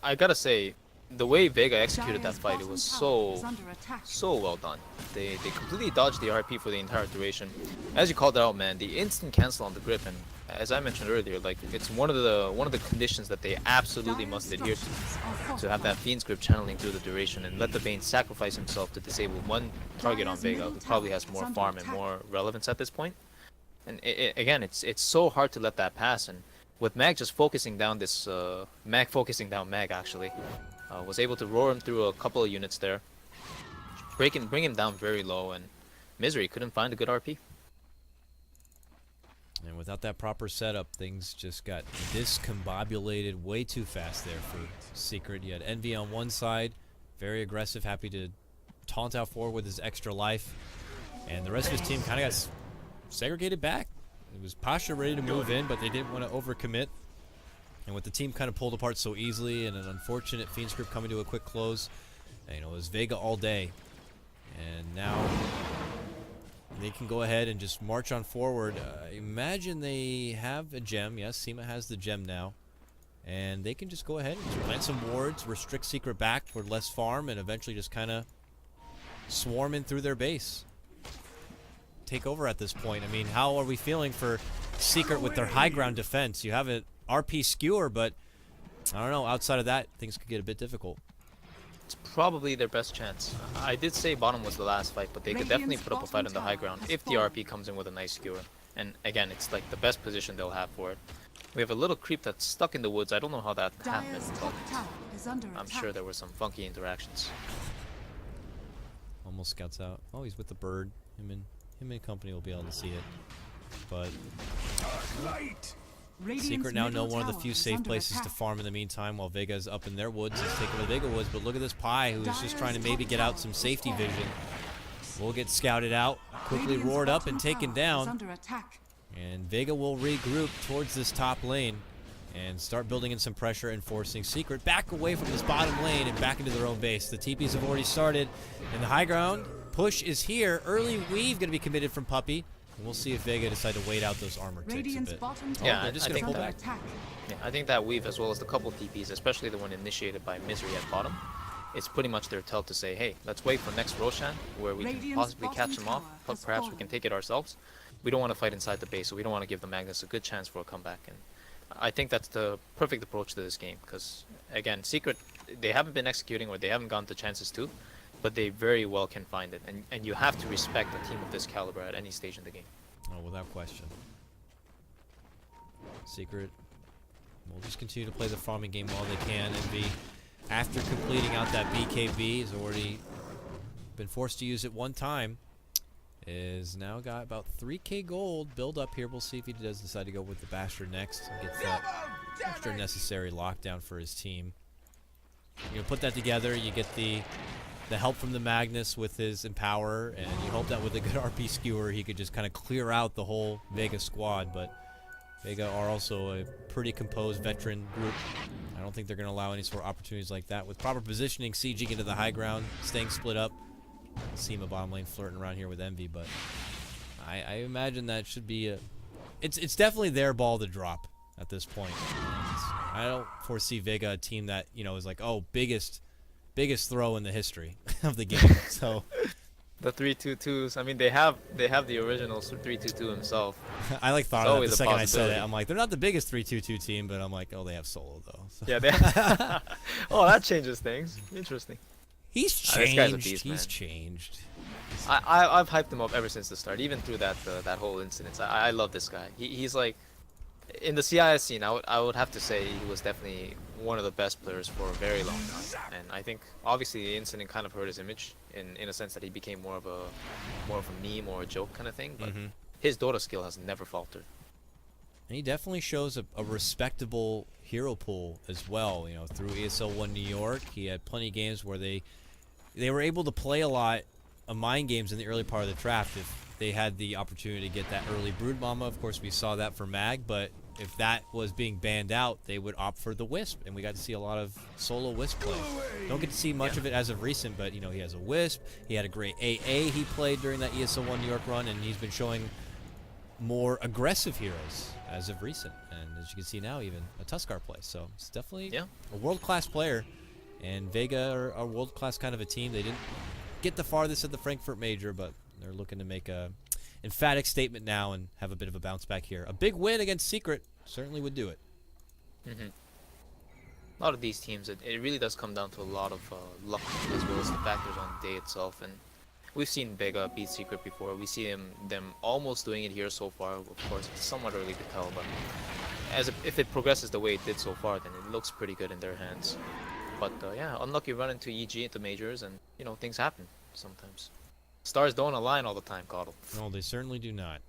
I gotta say, the way Vega executed that fight, it was so well done. They completely dodged the RP for the entire duration. As you called it out, man, the instant cancel on the grip, and as I mentioned earlier, like it's one of the conditions that they absolutely must adhere to have that Fiend's grip channeling through the duration and let the Bane sacrifice himself to disable one target on Vega, who probably has more farm and more relevance at this point. And again, it's so hard to let that pass, and with Mag just focusing down this Mag actually. Was able to roar him through a couple of units there, bring him down very low, and Misery couldn't find a good RP. And without that proper setup, things just got discombobulated way too fast there for Secret. You had Envy on one side, very aggressive, happy to taunt out forward with his extra life, and the rest of his team kind of got segregated back. It was Pasha ready to move in, but they didn't want to overcommit. And with the team kind of pulled apart so easily and an unfortunate Fiend script coming to a quick close, you know, it was Vega all day. And now they can go ahead and just march on forward. Imagine they have a gem. Yes, Sema has the gem now. And they can just go ahead and just plant some wards, restrict Secret back for less farm, and eventually just kind of swarm in through their base. Take over at this point. I mean, how are we feeling for Secret with their high ground defense? You have an RP skewer, but I don't know. Outside of that, things could get a bit difficult. It's probably their best chance. I did say bottom was the last fight, but they could definitely put up a fight on the high ground if the RP comes in with a nice skewer. And again, it's like the best position they'll have for it. We have a little creep that's stuck in the woods. I don't know how that happened, but I'm sure there were some funky interactions. Almost scouts out. Oh, he's with the bird. Him and company will be able to see it. But Secret now know one of the few safe places to farm in the meantime while Vega's up in their woods. He's taking the Vega woods, but look at this Pie who's just trying to maybe get out some safety vision. Will get scouted out, quickly roared up and taken down. And Vega will regroup towards this top lane and start building in some pressure and forcing Secret back away from this bottom lane and back into their own base. The TPs have already started, and the high ground push is here. Early weave going to be committed from Puppey. And we'll see if Vega decide to wait out those armor ticks a bit. Yeah, they're just going to pull back. Yeah, I think that weave, as well as the couple TPs, especially the one initiated by Misery at bottom, it's pretty much their tell to say, hey, let's wait for next Roshan, where we can possibly catch him off, but perhaps we can take it ourselves. We don't want to fight inside the base, so we don't want to give the Magnus a good chance for a comeback. And I think that's the perfect approach to this game, because, again, Secret, they haven't been executing, or they haven't gotten the chances to, but they very well can find it. And you have to respect a team of this caliber at any stage in the game. Oh, without question. Secret will just continue to play the farming game while they can. EnVy, after completing out that BKB, has already been forced to use it one time. Is now got about 3k gold build up here. We'll see if he does decide to go with the Bastard next and gets that extra necessary lockdown for his team. You put that together, you get the help from the Magnus with his Empower, and you hope that with a good RP skewer he could just kind of clear out the whole Vega squad. But Vega are also a pretty composed veteran group. I don't think they're going to allow any sort of opportunities like that. With proper positioning, sieging into the high ground, staying split up. Sema bottom lane flirting around here with EnVy, but I imagine that should be a... It's definitely their ball to drop at this point. I don't foresee Vega a team that, you know, is like, oh, biggest throw in the history of the game. So the 3-2-2s. I mean, they have the original 3-2-2 himself. I like thought of that the second I said it. I'm like, they're not the biggest 3-2-2 team, but I'm like, oh, they have Solo though. So. Yeah, they. Oh, that changes things. Interesting. He's changed. This guy's a beast, He's man. changed. I've hyped him up ever since the start, even through that whole incident. I love this guy. He's like, in the CIS scene, I would have to say he was definitely one of the best players for a very long time. And I think obviously the incident kind of hurt his image in a sense that he became more of a meme or a joke kind of thing. But his Dota skill has never faltered. And he definitely shows a respectable hero pool as well. You know, through ESL 1 New York, he had plenty of games where they were able to play a lot of mind games in the early part of the draft if they had the opportunity to get that early Brood Mama. Of course, we saw that for Mag, but if that was being banned out, they would opt for the Wisp, and we got to see a lot of solo Wisp play. Don't get to see much of it as of recent, but you know, he has a Wisp. He had a great AA he played during that ESL 1 New York run, and he's been showing more aggressive heroes as of recent, and as you can see now, even a Tuskar play. So it's definitely a world-class player, and Vega are a world-class kind of a team. They didn't get the farthest at the Frankfurt Major, but they're looking to make a emphatic statement now and have a bit of a bounce back here. A big win against Secret certainly would do it. A lot of these teams, it really does come down to a lot of luck as well as the factors on the day itself. And we've seen Vega beat Secret before. We see them almost doing it here so far. Of course, it's somewhat early to tell, but if it progresses the way it did so far, then it looks pretty good in their hands. But yeah, unlucky run into EG at the majors, and you know, things happen sometimes. Stars don't align all the time, Kotl. No, they certainly do not.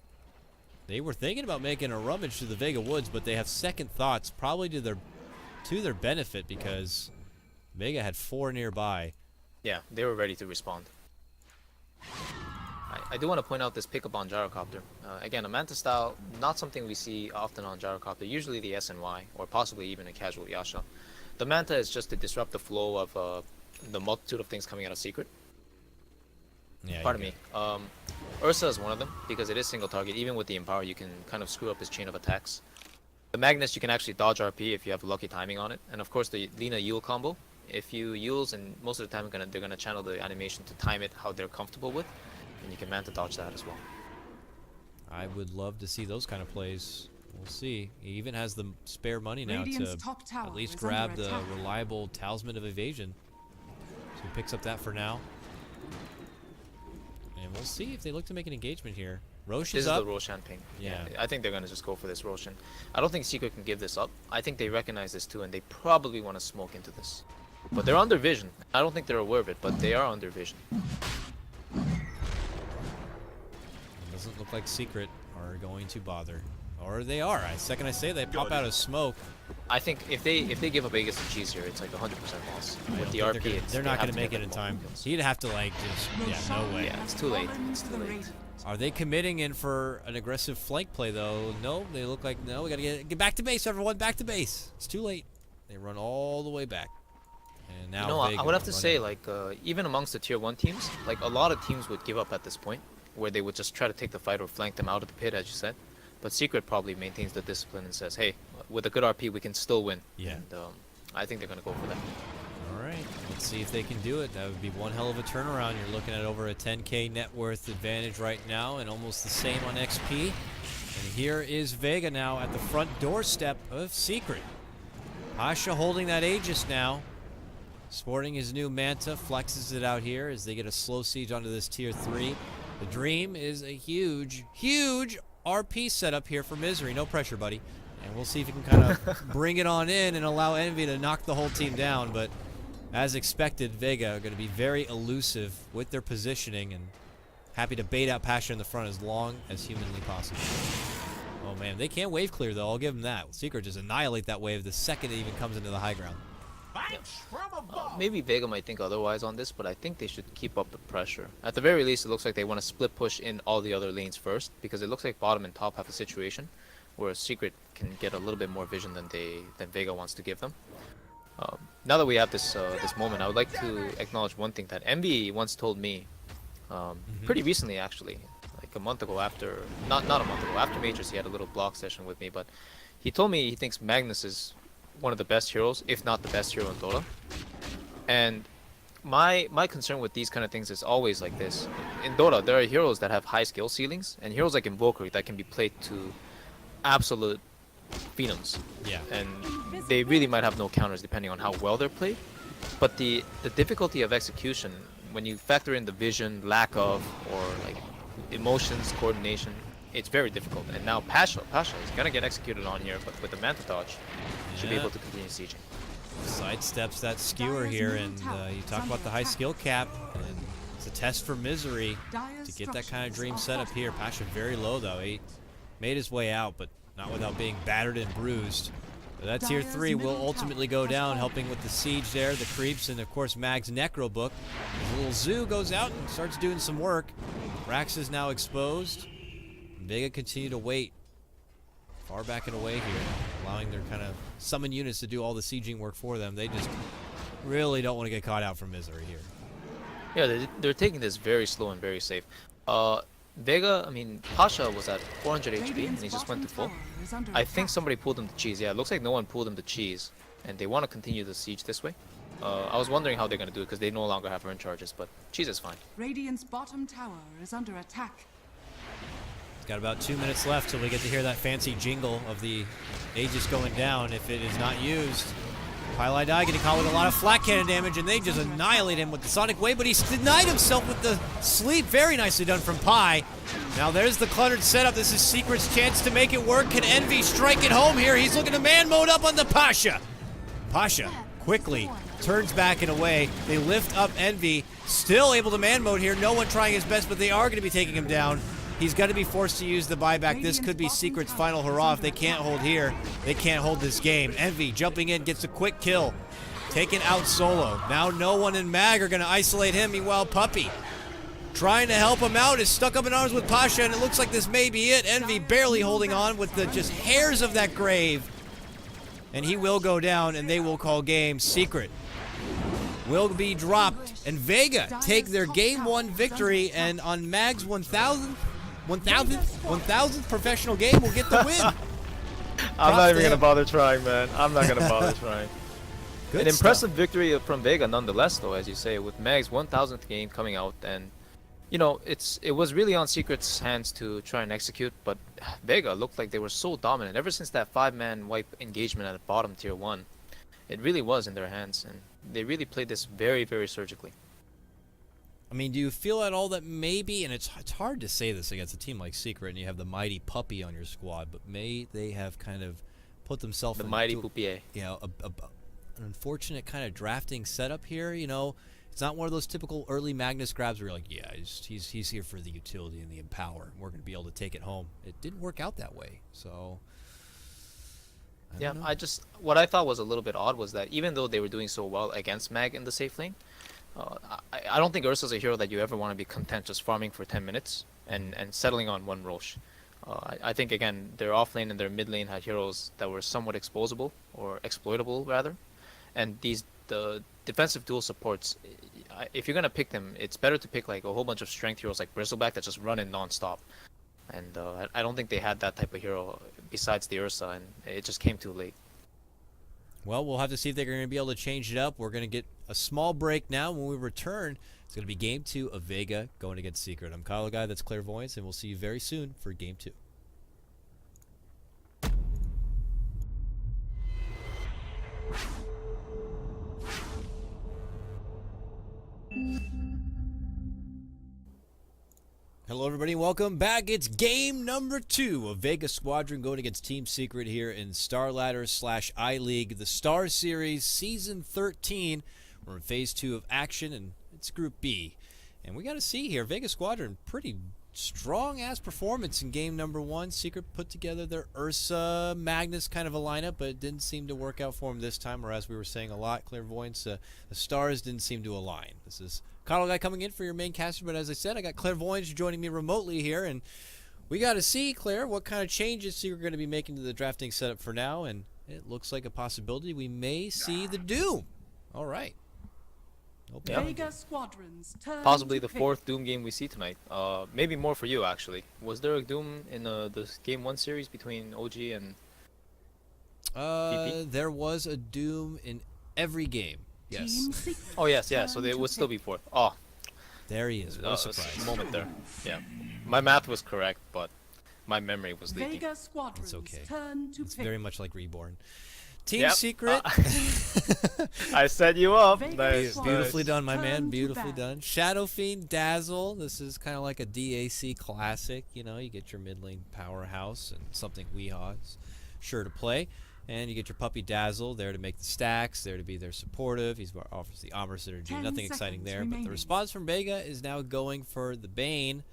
They were thinking about making a rummage through the Vega Woods, but they have second thoughts, probably to their benefit, because Vega had 4 nearby. Yeah, they were ready to respond. I do want to point out this pickup on Gyrocopter. Again, a Manta style, not something we see often on Gyrocopter, usually the SNY, or possibly even a casual Yasha. The Manta is just to disrupt the flow of the multitude of things coming out of Secret. Yeah, Pardon me. Ursa is one of them, because it is single target. Even with the Empower, you can kind of screw up his chain of attacks. The Magnus, you can actually dodge RP if you have lucky timing on it. And of course, the Lina Yule combo. If you Yules, and most of the time they're gonna channel the animation to time it how they're comfortable with, and you can Manta dodge that as well. I would love to see those kind of plays. We'll see. He even has the spare money now Radiant's to top tower at least is grab under the attack. reliable Talisman of Evasion. So he picks up that for now. And we'll see if they look to make an engagement here. Rosh This is is up. the Roshan ping. Yeah. I think they're gonna just go for this Roshan. I don't think Secret can give this up. I think they recognize this too, and they probably want to smoke into this. But they're under vision. I don't think they're aware of it, but they are under vision. It doesn't look like Secret are going to bother. Or they are. The second I say they pop out of smoke. I think if they give up Vegas and cheese here, it's like 100% loss. I With don't the think RP, they're not going gonna to make it in time. Kills. He'd have to like just yeah, no way. Yeah, it's too late. Fallen It's to too the late. Radiant. Are they committing in for an aggressive flank play though? No, they look like no. We gotta get back to base, everyone. Back to base. It's too late. They run all the way back. And now You know, I Vega would have to running. say, like, even amongst the tier 1 teams, like, a lot of teams would give up at this point, where they would just try to take the fight or flank them out of the pit, as you said. But Secret probably maintains the discipline and says, hey, with a good RP, we can still win. Yeah. And I think they're going to go for that. All right, let's see if they can do it. That would be one hell of a turnaround. You're looking at over a 10K net worth advantage right now, and almost the same on XP. And here is Vega now at the front doorstep of Secret. Pasha holding that Aegis now. Sporting his new Manta, flexes it out here as they get a slow siege onto this tier 3. The Dream is a huge, huge RP setup here for Misery. No pressure, buddy. And we'll see if he can kind of bring it on in and allow Envy to knock the whole team down. But as expected, Vega are going to be very elusive with their positioning and happy to bait out Pasha in the front as long as humanly possible. Oh man, they can't wave clear though, I'll give them that. Secret just annihilate that wave the second it even comes into the high ground. Maybe Vega might think otherwise on this, but I think they should keep up the pressure. At the very least, it looks like they want to split push in all the other lanes first, because it looks like bottom and top have a situation where Secret can get a little bit more vision than Vega wants to give them. Now that we have this this moment, I would like to acknowledge one thing that Envy once told me, pretty recently actually, like a month ago after, not a month ago, after Majors he had a little blog session with me, but he told me he thinks Magnus is one of the best heroes, if not the best hero in Dota. And my concern with these kind of things is always like this. In Dota, there are heroes that have high skill ceilings, and heroes like Invoker that can be played to absolute phenoms. Yeah. And they really might have no counters depending on how well they're played. But the difficulty of execution, when you factor in the vision, lack of, or like emotions, coordination, it's very difficult. And now Pasha is gonna get executed on here, but with the Manta dodge, should be Yeah. able to continue sieging. Sidesteps that skewer here, and you talk about the high skill cap, and it's a test for Misery to get that kind of dream setup here. Pasha very low though. He made his way out, but not without being battered and bruised. But that tier 3 will ultimately go down, helping with the siege there, the creeps, and of course Mag's Necro Book. His little zoo goes out and starts doing some work. Rax is now exposed. Vega continue to wait far back and away here, allowing their kind of summon units to do all the sieging work for them. They just really don't want to get caught out from Misery here. Yeah, they're taking this very slow and very safe. Vega, I mean, Pasha was at 400 HP and he just went to full. I think somebody pulled him to cheese. Yeah, it looks like no one pulled him to cheese, and they want to continue the siege this way. I was wondering how they're going to do it because they no longer have run charges, but cheese is fine. Radiant's bottom tower is under attack. Got about 2 minutes left till we get to hear that fancy jingle of the Aegis going down if it is not used. pieliedie getting caught with a lot of flat cannon damage, and they just annihilate him with the Sonic Wave, but he's denied himself with the sleep. Very nicely done from Pi. Now there's the cluttered setup. This is Secret's chance to make it work. Can Envy strike it home here? He's looking to man mode up on the Pasha. Pasha quickly turns back and away. They lift up Envy. Still able to man mode here. No one trying his best, but they are going to be taking him down. He's going to be forced to use the buyback. This could be Secret's final hurrah. If they can't hold here, they can't hold this game. Envy jumping in, gets a quick kill. Taken out solo. Now no one in Mag are going to isolate him. Meanwhile, Puppey trying to help him out is stuck up in arms with Pasha, and it looks like this may be it. Envy barely holding on with the just hairs of that grave. And he will go down, and they will call game. Secret will be dropped, and Vega take their game 1 victory, and on Mag's 1,000th professional game will get the win. I'm not props even to gonna him. bother trying, man. I'm not gonna bother trying. Good An impressive stuff. victory from Vega, nonetheless, though, as you say, with Mag's 1,000th game coming out, and you know, it was really on Secret's hands to try and execute, but Vega looked like they were so dominant ever since that 5-man wipe engagement at the bottom tier 1. It really was in their hands, and they really played this very, very surgically. I mean, do you feel at all that maybe, and it's hard to say this against a team like Secret, and you have the mighty Puppey on your squad, but may they have kind of put themselves The into, mighty Puppey. you know, an unfortunate kind of drafting setup here? You know, it's not one of those typical early Magnus grabs where you're like, yeah, he's here for the utility and the empower, and we're going to be able to take it home. It didn't work out that way, so. I don't know. What I thought was a little bit odd was that even though they were doing so well against Mag in the safe lane, I don't think Ursa's a hero that you ever want to be content just farming for 10 minutes and settling on one Roche. I think, again, their off lane and their mid lane had heroes that were somewhat exposable, or exploitable, rather. And the defensive dual supports, if you're going to pick them, it's better to pick like a whole bunch of strength heroes like Bristleback that just run in non-stop. And I don't think they had that type of hero besides the Ursa, and it just came too late. Well, we'll have to see if they're going to be able to change it up. We're going to get a small break now. When we return, it's going to be Game 2 of Vega going against Secret. I'm KotlGuy, that's Clairvoyance, and we'll see you very soon for Game 2. Hello, everybody. Welcome back. It's game number 2 of Vega Squadron going against Team Secret here in StarLadder/iLeague, the Star Series Season 13. We're in Phase 2 of action, and it's Group B. And we got to see here, Vega Squadron, pretty strong-ass performance in game number 1. Secret put together their Ursa Magnus kind of a lineup, but it didn't seem to work out for them this time, or as we were saying a lot, Clairvoyance, the stars didn't seem to align. This is KotlGuy coming in for your main caster, but as I said, I got Clairvoyance joining me remotely here, and we got to see, Claire, what kind of changes Secret are going to be making to the drafting setup for now, and it looks like a possibility we may see the Doom. All right. Yeah. Vega Squadron's turn Possibly to the pick. 4th Doom game we see tonight. Maybe more for you, actually. Was there a Doom in the Game 1 series between OG and VP? There was a Doom in every game. Team Yes. Secret Oh, yes, yeah, so turn they to would still be pick. 4th. Oh, There he is. What a a surprise. moment there. Yeah. My math was correct, but my memory was leaking. Vega Squadron's okay. turn to It's pick. very much like Reborn. Team Yep. Secret. I set you up. Vega Nice, Squadron. Beautifully nice. done, my man. Turn to Beautifully ban. done. Shadow Fiend, Dazzle. This is kind of like a DAC classic. You know, you get your mid lane powerhouse and something Weehaw's sure to play. And you get your Puppey Dazzle there to make the stacks, there to be there supportive. He's offers the armor synergy. 10 Nothing exciting seconds there. But the remaining. response from Vega is now going for the Bane,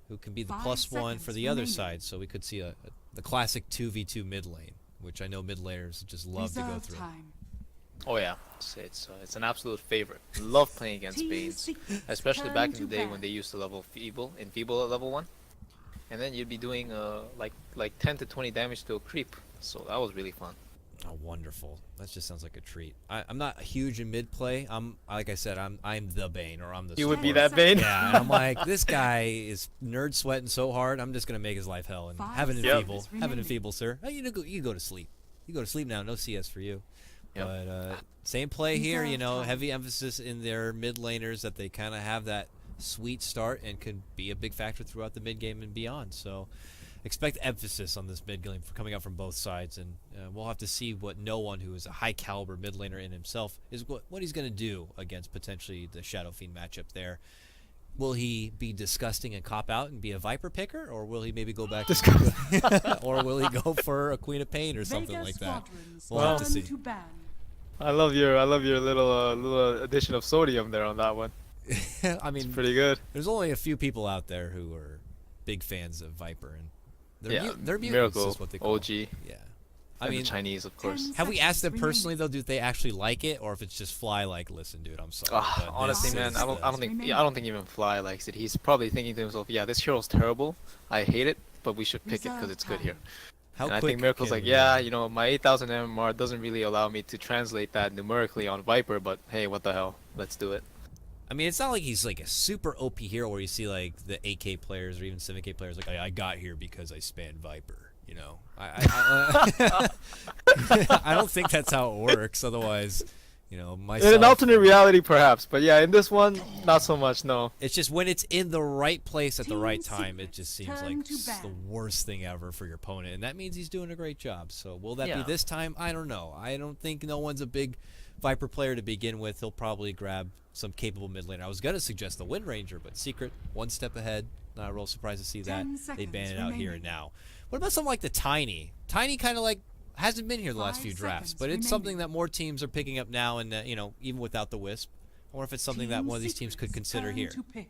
who can be the 5 +1 for seconds the other remaining. side. So we could see the classic 2v2 mid lane, which I know mid laners just love to go Reserve through. time. Oh yeah, it's an absolute favorite. Love playing against Team Banes, Secret especially turn back in to the day ban. when they used to level Feeble at level 1, and then you'd be doing like 10 to 20 damage to a creep. So that was really fun. Oh, wonderful! That just sounds like a treat. I'm not huge in mid play. Like I said, I'm the Bane, or I'm the. You would be support. that Bane. Yeah, and I'm like, this guy is nerd sweating so hard. I'm just gonna make his life hell and 5 have an Yep. enfeeble, seconds have an remaining. enfeeble, sir. Oh, you go to sleep. You go to sleep now. No CS for you. Yep. But same play here. You Reserve know, time. heavy emphasis in their mid laners that they kind of have that sweet start and can be a big factor throughout the mid game and beyond. So. Expect emphasis on this mid game coming out from both sides, and we'll have to see what no one who is a high caliber mid laner in himself is what he's going to do against potentially the Shadow Fiend matchup there. Will he be disgusting and cop out and be a Viper picker, or will he maybe go back or will he go for a Queen of Pain or something Vega like that? Squadron's We'll have to turn see. to ban. I love your little addition of sodium there on that one. I mean, Pretty good. there's only a few people out there who are big fans of Viper, and they're mutants Miracle, is what they call OG, them. Yeah. I and mean, the Chinese, of course. 10 have we asked them seconds personally remaining. though? Do they actually like it, or if it's just Fly like, listen, dude, I'm sorry. Ah, but honestly, this man, is I don't the- think I don't think even Fly likes it. He's probably thinking to himself, yeah, this hero's terrible. I hate it, but we should pick it because it's good here. How And I quick think Miracle's can like, we, yeah, you know, my 8,000 MMR doesn't really allow me to translate that numerically on Viper, but hey, what the hell? Let's do it. I mean, it's not like he's like a super OP hero where you see like the 8K players or even 7K players like, I got here because I spanned Viper. You know, I don't think that's how it works. Otherwise, you know, myself. In an alternate reality, perhaps, but yeah, in this one, not so much. No. It's just when it's in the right place at the Team right time, it Secret, just seems turn like to it's the ban. worst thing ever for your opponent, and that means he's doing a great job. So will that be Yeah. this time? I don't know. I don't think no one's a big Viper player to begin with. He'll probably grab some capable mid laner. I was gonna suggest the Wind Ranger, but Secret one step ahead. Not real surprised to see that 10 they ban it seconds out here remaining. and now. What about something like the Tiny? Tiny kind of like hasn't been here the last 5 few drafts, seconds but it's remaining. something that more teams are picking up now, and you know, even without the Wisp. I wonder if it's something that Team one of these teams could Secret's consider turn here. to pick.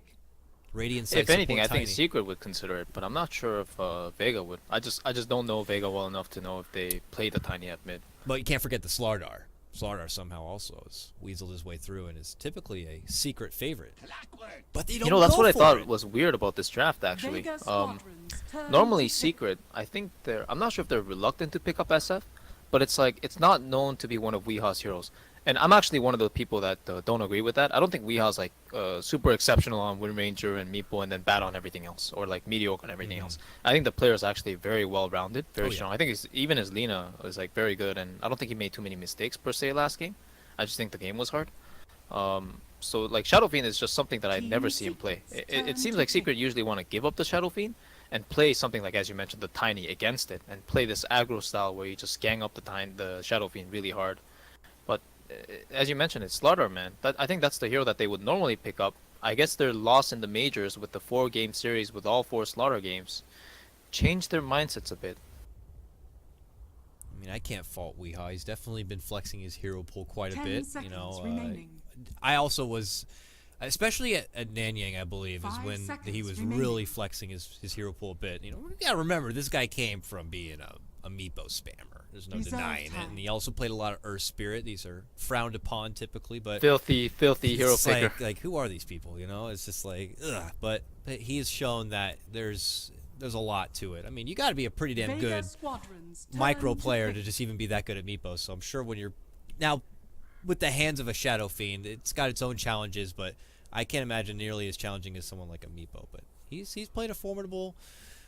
Radiant If anything, I support think Tiny. Secret would consider it, but I'm not sure if Vega would. I just don't know Vega well enough to know if they play the Tiny at mid. But you can't forget the Slardar. Slardar somehow also has weaseled his way through and is typically a secret favorite. But they don't You know, that's go what I for thought it. was weird about this draft, actually. Vega Squadron's turn Normally, to pick. Secret, I think I'm not sure if they're reluctant to pick up SF, but it's like, it's not known to be one of Weeha's heroes. And I'm actually one of the people that don't agree with that. I don't think Weeha's like super exceptional on Wind Ranger and Meepo and then bad on everything else, or like mediocre on everything else. I think the player is actually very well rounded, very Oh, yeah. strong. I think even his Lina is like very good, and I don't think he made too many mistakes per se last game. I just think the game was hard. So like Shadow Fiend is just something that I never see him play. It seems like Secret usually want to give up the Shadow Fiend and play something like, as you mentioned, the Tiny against it, and play this aggro style where you just gang up the Shadow Fiend really hard. But as you mentioned, it's Slaughter, man. I think that's the hero that they would normally pick up. I guess their loss in the majors with the 4-game series with all 4 Slaughter games changed their mindsets a bit. I mean, I can't fault Weehaw. He's definitely been flexing his hero pool quite a 10 bit. You seconds know, remaining. I also was, especially at Nanyang, I believe, is 5 when he seconds was remaining. really flexing his hero pool a bit. You know, you gotta remember this guy came from being a Meepo spammer. There's no Reserve denying it, time. and he also played a lot of Earth Spirit. These are frowned upon typically, but Filthy hero it's picker. like who are these people? You know, it's just like ugh. But he has shown that there's a lot to it. I mean, you got to be a pretty damn Vega good Squadron's micro turn player pick. to just even be that good at Meepo. So I'm sure when you're now with the hands of a Shadow Fiend, it's got its own challenges, but I can't imagine nearly as challenging as someone like a Meepo. But he's played a formidable,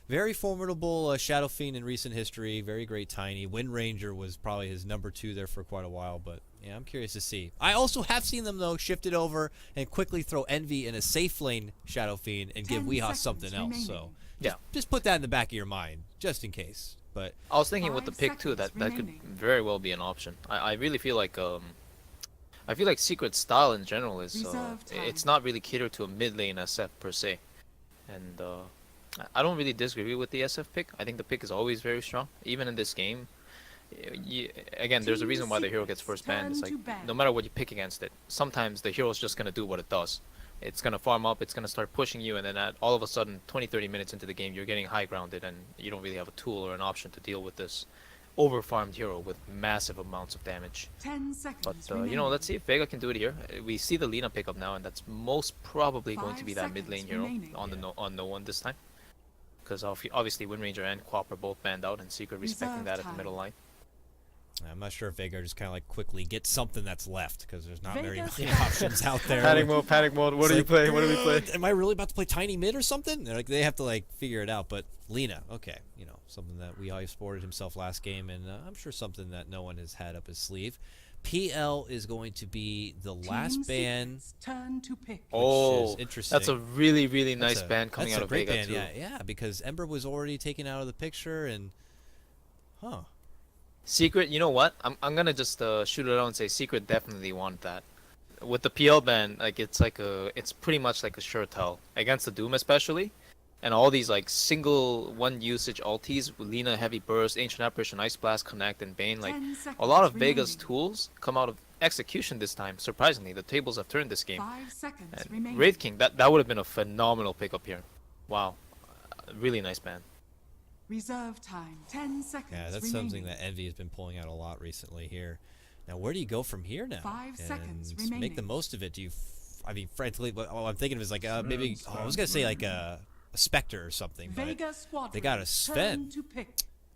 very formidable Shadow Fiend in recent history. Very great Tiny. Wind Ranger was probably his number 2 there for quite a while, but yeah, I'm curious to see. I also have seen them though shift it over and quickly throw Envy in a safe lane Shadow Fiend and give 10 Weehaw seconds something else. remaining. So Yeah. just put that in the back of your mind, just in case. But I was thinking with the 5 pick too that seconds could remaining. very well be an option. I really feel like Secret style in general is Reserve time. it's not really catered to a mid lane SF per se, and I don't really disagree with the SF pick. I think the pick is always very strong, even in this game. Again, there's a Team reason why the hero Secret's gets first banned. It's turn like to ban. no matter what you pick against it, sometimes the hero's just gonna do what it does. It's gonna farm up, it's gonna start pushing you, and then all of a sudden, 20-30 minutes into the game, you're getting high grounded, and you don't really have a tool or an option to deal with this over-farmed hero with massive amounts of damage. 10 seconds But you know, remaining. let's see if Vega can do it here. We see the Lina pick up now, and that's most probably going to 5 be that mid lane seconds hero remaining. on no one this time, because obviously Wind Ranger and Quap are both banned out, and Secret respecting Reserve that at the time. middle line. I'm not sure if Vega just kind of like quickly gets something that's left because there's not very Vega many Squadron. options out there. Panic mode. What It's do you like, play? What do we play? Am I really about to play Tiny Mid or something? They're like they have to like figure it out. But Lina, okay, you know something that we always sported himself last game, and I'm sure something that no one has had up his sleeve. PL is going to be the last Team ban. Secret's turn to pick. is interesting. That's a really nice That's a- ban coming that's out a of great Vega ban, too. Yeah, because Ember was already taken out of the picture, and Secret, you know what? I'm gonna just shoot it out and say Secret definitely want that. With the PL ban, like it's pretty much like a sure tell against the Doom especially, and all these like single one usage ultis, Lina Heavy Burst, Ancient Apparition, Ice Blast, Connect, and Bane. Like 10 a lot of seconds Vega's remaining. tools come out of execution this time. Surprisingly, the tables have turned this game. 5 seconds And remaining. Wraith King, that would have been a phenomenal pickup here. Wow, really nice ban. Reserve time. 10 seconds yeah, that's remaining. something that Envy has been pulling out a lot recently here. Now, where do you go from here now? 5 seconds and make the remaining. most of it. Do you? I mean, frankly, what all I'm thinking of is like maybe. Oh, I was gonna say like a Spectre or something, but Vega Squadron. they got a turn Sven. to pick.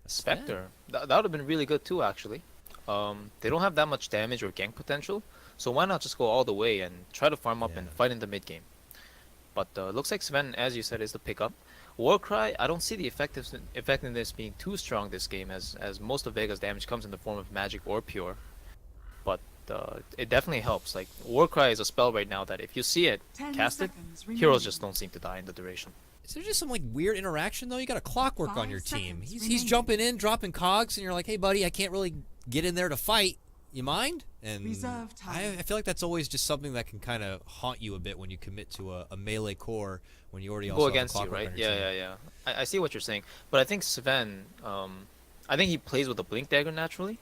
a Sven. Spectre. That would have been really good too, actually. They don't have that much damage or gank potential, so why not just go all the way and try to farm up and Yeah. fight in the mid game? But looks like Sven, as you said, is the pickup. Warcry, I don't see the effectiveness being too strong this game, as most of Vega's damage comes in the form of magic or pure. But it definitely helps. Like, Warcry is a spell right now that if you see it, 10 cast it, seconds heroes remaining. just don't seem to die in the duration. Is there just some like weird interaction though? You got a clockwork on 5 your team. seconds He's remaining. jumping in, dropping cogs, and you're like, hey buddy, I can't really get in there to fight. You mind? And Reserve time. I feel like that's always just something that can kind of haunt you a bit when you commit to a melee core when you already also Go have a against you, clockwork right? on your Yeah, team. yeah, yeah. I see what you're saying, but I think Sven, I think he plays with a blink dagger naturally,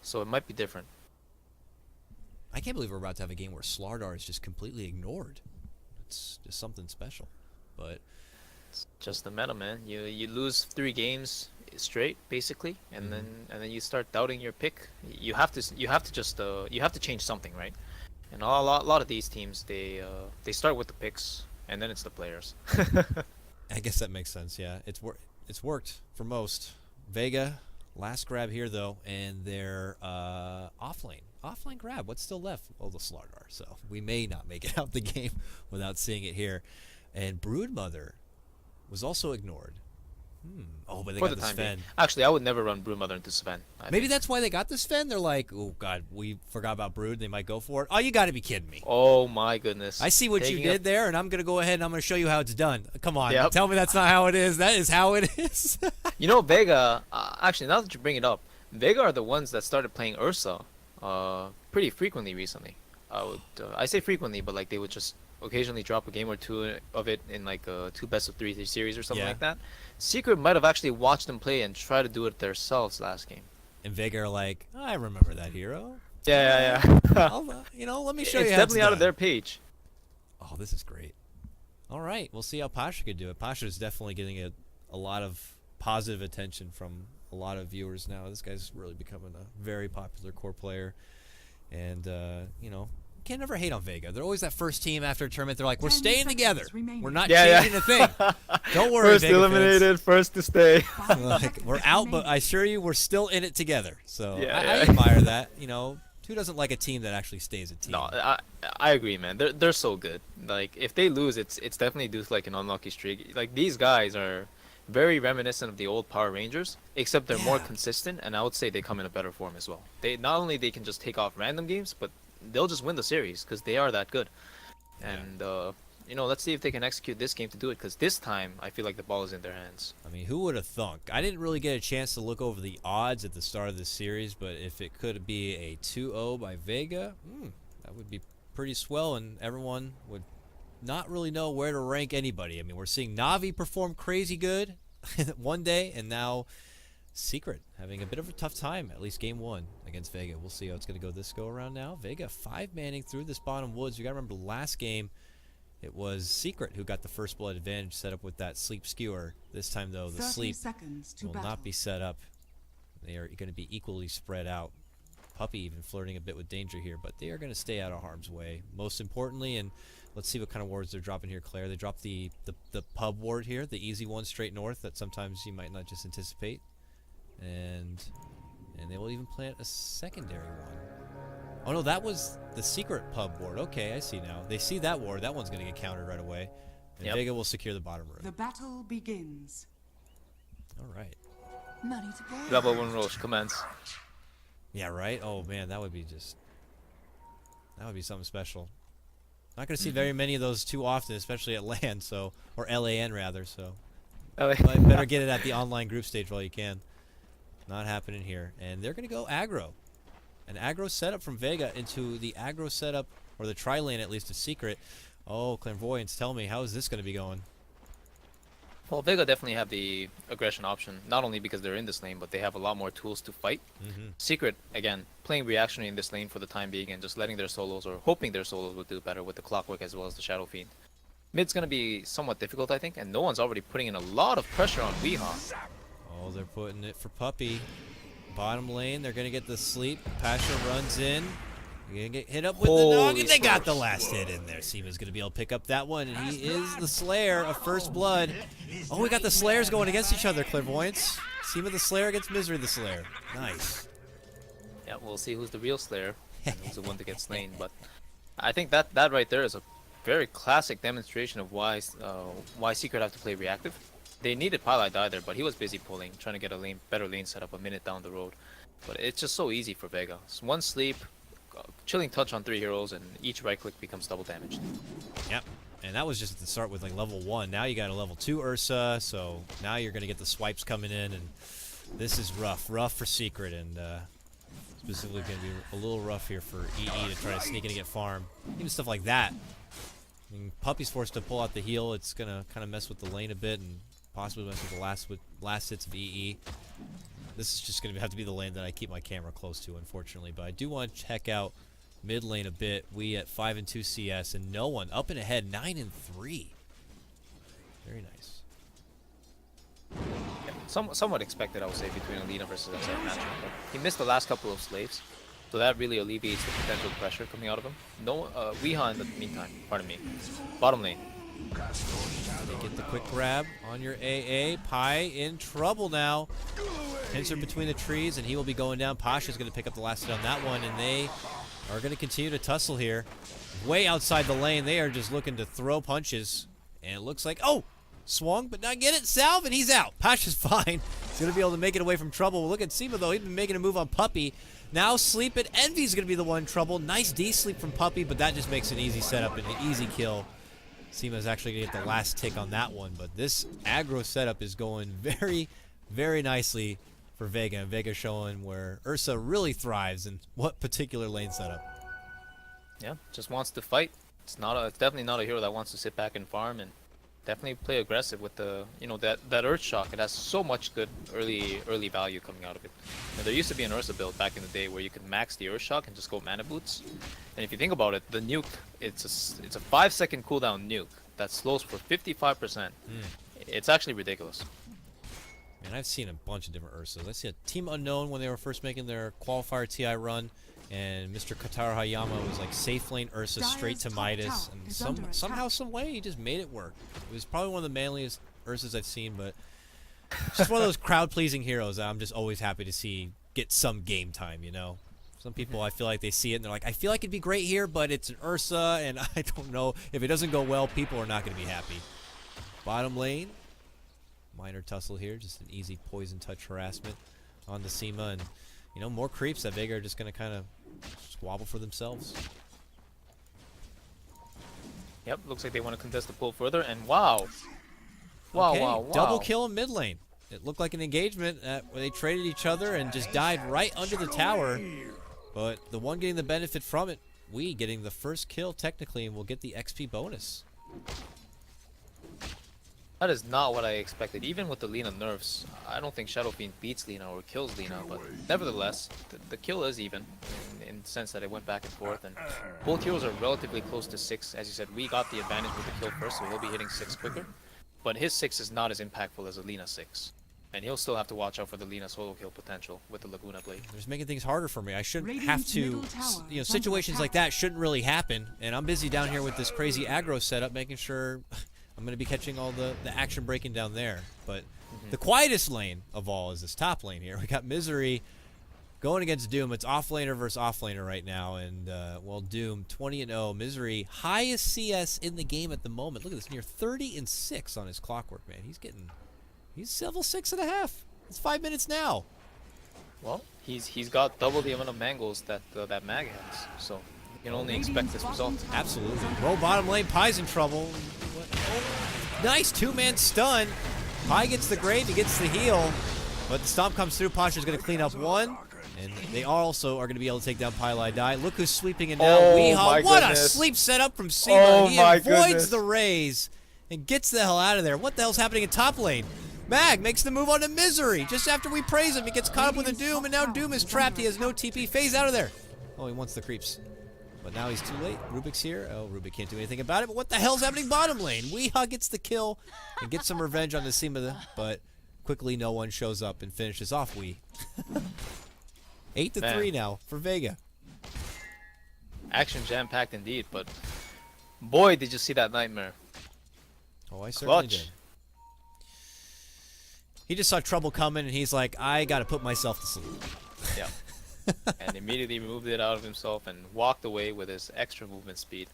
so it might be different. I can't believe we're about to have a game where Slardar is just completely ignored. It's just something special. But It's just the meta, man. You lose 3 games straight basically, and then you start doubting your pick. You have to just you have to change something, right? And a lot of these teams, they start with the picks and then it's the players. I guess that makes sense. Yeah, it's worked for most. Vega, last grab here though, and their offlane grab. What's still left? Oh, the Slardar. So we may not make it out the game without seeing it here. And Broodmother was also ignored. Oh, but they For got the the time Sven. being. Actually, I would never run Broodmother into Sven. Maybe that's why they got the Sven. They're like, oh god, we forgot about Brood. They might go for it. Oh, you got to be kidding me. Oh my goodness. I see what you Taking did up- there, and I'm gonna go ahead and I'm gonna show you how it's done. Come on, Yep. tell me that's not how it is. That is how it is. You know, Vega, actually, now that you bring it up, Vega are the ones that started playing Ursa pretty frequently recently. I say frequently, but like they would just occasionally drop a game or two of it in like a 2 best-of-3 series or something Yeah. like that. Secret might have actually watched them play and try to do it themselves last game. And Vega are like, I remember that hero. Yeah. I'll, let me show It's you how definitely out of done. their page. Oh, this is great. All right, we'll see how Pasha can do it. Pasha is definitely getting a lot of positive attention from a lot of viewers now. This guy's really becoming a very popular core player. And, you know, can't never hate on Vega. They're always that first team after a tournament. They're like, we're 10 staying together. seconds remaining. We're not Yeah. changing a thing. Don't worry, First Vega eliminated, first to stay. fans. Like, we're out, but I assure you, we're still in it together. So Yeah, I yeah. admire that. You know, who doesn't like a team that actually stays a team? No, I agree, man. They're so good. Like if they lose, it's definitely due to like an unlucky streak. Like these guys are very reminiscent of the old Power Rangers, except they're more Yeah. consistent, and I would say they come in a better form as well. They not only they can just take off random games, but they'll just win the series because they are that good. And you know, let's see if they can execute this game to do it, because this time I feel like the ball is in their hands. I mean, who would have thunk? I didn't really get a chance to look over the odds at the start of this series, but if it could be a 2-0 by Vega, that would be pretty swell, and everyone would not really know where to rank anybody. I mean, we're seeing Na'Vi perform crazy good one day, and now Secret having a bit of a tough time, at least game 1 against Vega. We'll see how it's going to go this go around now. Vega 5-manning through this bottom woods. You got to remember last game, it was Secret who got the first blood advantage set up with that sleep skewer. This time, though, the 30 sleep seconds to will battle. not be set up. They are going to be equally spread out. Puppey even flirting a bit with danger here, but they are going to stay out of harm's way. Most importantly, and let's see what kind of wards they're dropping here, Claire. They dropped the pub ward here, the easy one straight north that sometimes you might not just anticipate. And they will even plant a secondary one. Oh no, that was the secret pub ward. Okay, I see now. They see that ward. That one's going to get countered right away. And Yep. Vega will secure the bottom room. The battle begins. All right. Money to go. Level 1 rush commence. Yeah, right? Oh man, that would be something special. Not going to see very many of those too often, especially at LAN, so, or LAN rather, so. But better get it at the online group stage while you can. Not happening here. And they're going to go aggro. An aggro setup from Vega into the aggro setup, or the tri-lane at least, a Secret. Oh, Clairvoyance, tell me, how is this going to be going? Well, Vega definitely have the aggression option, not only because they're in this lane, but they have a lot more tools to fight. Secret, again, playing reactionary in this lane for the time being and just letting their solos, or hoping their solos would do better with the Clockwork as well as the Shadow Fiend. Mid's going to be somewhat difficult, I think, and no one's already putting in a lot of pressure on Weehaw. Oh, they're putting it for Puppey. Bottom lane, they're going to get the sleep. Pasha runs in. You're going to get hit up with the dog, Holy and they got the smokes. last hit in there. Sema's going to be able to pick up that one, and he is the Slayer of First Blood. Oh, we got the Slayers going against each other, Clairvoyance. CemaTheSlayeR against MiseryTheSlayer. Nice. Yeah, we'll see who's the real Slayer and who's the one that gets slain, but I think that right there is a very classic demonstration of why Secret have to play reactive. They needed pieliedie there, but he was busy pulling, trying to get a better lane setup a minute down the road. But it's just so easy for Vega. It's one sleep, chilling touch on 3 heroes, and each right click becomes double damaged. Yep. And that was just at the start with like level 1. Now you got a level 2 Ursa, so now you're going to get the swipes coming in, and this is rough for Secret, and specifically going to be a little rough here for EE to try to sneak in and get farm. Even stuff like that. I mean, Puppey's forced to pull out the heal. It's going to kind of mess with the lane a bit and possibly mess with the last hits of EE. This is just going to have to be the lane that I keep my camera close to, unfortunately. But I do want to check out mid lane a bit. We at 5-2 CS, and no one up and ahead, 9-3. Very nice. Yeah, somewhat expected, I would say, between Alina versus XR matchup. But he missed the last couple of slaves, so that really alleviates the potential pressure coming out of him. No, Weeha in the meantime, pardon me. Bottom lane. They get the quick grab on your AA. Pi in trouble now. Pincer between the trees, and he will be going down. Pasha's going to pick up the last hit on that one, and they are going to continue to tussle here. Way outside the lane, they are just looking to throw punches, and it looks like, oh, swung, but not get it. Salve, and he's out. Pasha's fine. He's going to be able to make it away from trouble. Well, look at Sema, though. He's been making a move on Puppey. Now Sleep at Envy's going to be the one in trouble. Nice D-sleep from Puppey, but that just makes an easy setup and an easy kill. Sema's actually going to get the last tick on that one, but this aggro setup is going very, very nicely for Vega, and Vega showing where Ursa really thrives and what particular lane setup. Yeah, just wants to fight. It's definitely not a hero that wants to sit back and farm, and definitely play aggressive with the, that Earth Shock. It has so much good early value coming out of it. And there used to be an Ursa build back in the day where you could max the Earth Shock and just go mana boots. And if you think about it, the nuke, it's a 5-second cooldown nuke that slows for 55%. It's actually ridiculous. And I've seen a bunch of different Ursas. I see a Team Unknown when they were first making their qualifier TI run, and Mr. Katara Hayama was like safe lane Ursa straight to Midas, and somehow, some way, he just made it work. It was probably one of the manliest Ursas I've seen, but just one of those crowd-pleasing heroes that I'm just always happy to see get some game time, Some people, I feel like they see it and they're like, I feel like it'd be great here, but it's an Ursa, and I don't know. If it doesn't go well, people are not going to be happy. Bottom lane. Minor tussle here, just an easy poison touch harassment on the Sema, and more creeps that Vega are just going to kind of squabble for themselves. Yep, looks like they want to contest the pull further, and wow, wow. Double kill in mid lane. It looked like an engagement where they traded each other and just died right under the tower, but the one getting the benefit from it, we getting the first kill technically, and we'll get the XP bonus. That is not what I expected. Even with the Lina nerfs, I don't think Shadow Fiend beats Lina or kills Lina, but nevertheless, the kill is even in the sense that it went back and forth, and both heroes are relatively close to 6. As you said, we got the advantage with the kill first, so he'll be hitting 6 quicker, but his 6 is not as impactful as a Lina 6. And he'll still have to watch out for the Lina solo kill potential with the Laguna Blade. They're just making things harder for me. I shouldn't have to, situations like that shouldn't really happen, and I'm busy down here with this crazy aggro setup, making sure I'm going to be catching all the action breaking down there. But the quietest lane of all is this top lane here. We got Misery going against Doom. It's offlaner versus offlaner right now. And, well, Doom, 20-0. Misery, highest CS in the game at the moment. Look at this, near 30-6 on his clockwork, man. He's level 6.5. It's 5 minutes now. Well, he's got double the amount of mangles that that Mag has. So you can only expect this result. Absolutely. Low bottom lane, Pi's in trouble. Oh, nice 2-man stun. Pi gets the grave, he gets the heal, but the stomp comes through. Pasha's going to clean up one, and they also are going to be able to take down pieliedie. Look who's sweeping it now. Weeha. What a sleep setup from Sema. He avoids the raise and gets the hell out of there. What the hell's happening in top lane? Mag makes the move on to Misery. Just after we praise him, he gets caught up with a Doom, and now Doom is trapped. He has no TP. Phase out of there. Oh, he wants the creeps. But now he's too late. Rubik's here. Oh, Rubik can't do anything about it. But what the hell's happening bottom lane? Weeha gets the kill and gets some revenge on the Sema, but quickly no one shows up and finishes off Wee. 8-3 now for Vega. Action jam-packed indeed, but boy, did you see that nightmare. Oh, I certainly Clutch. did. He just saw trouble coming, and he's like, I got to put myself to sleep. Yeah. And immediately removed it out of himself and walked away with his extra movement speed.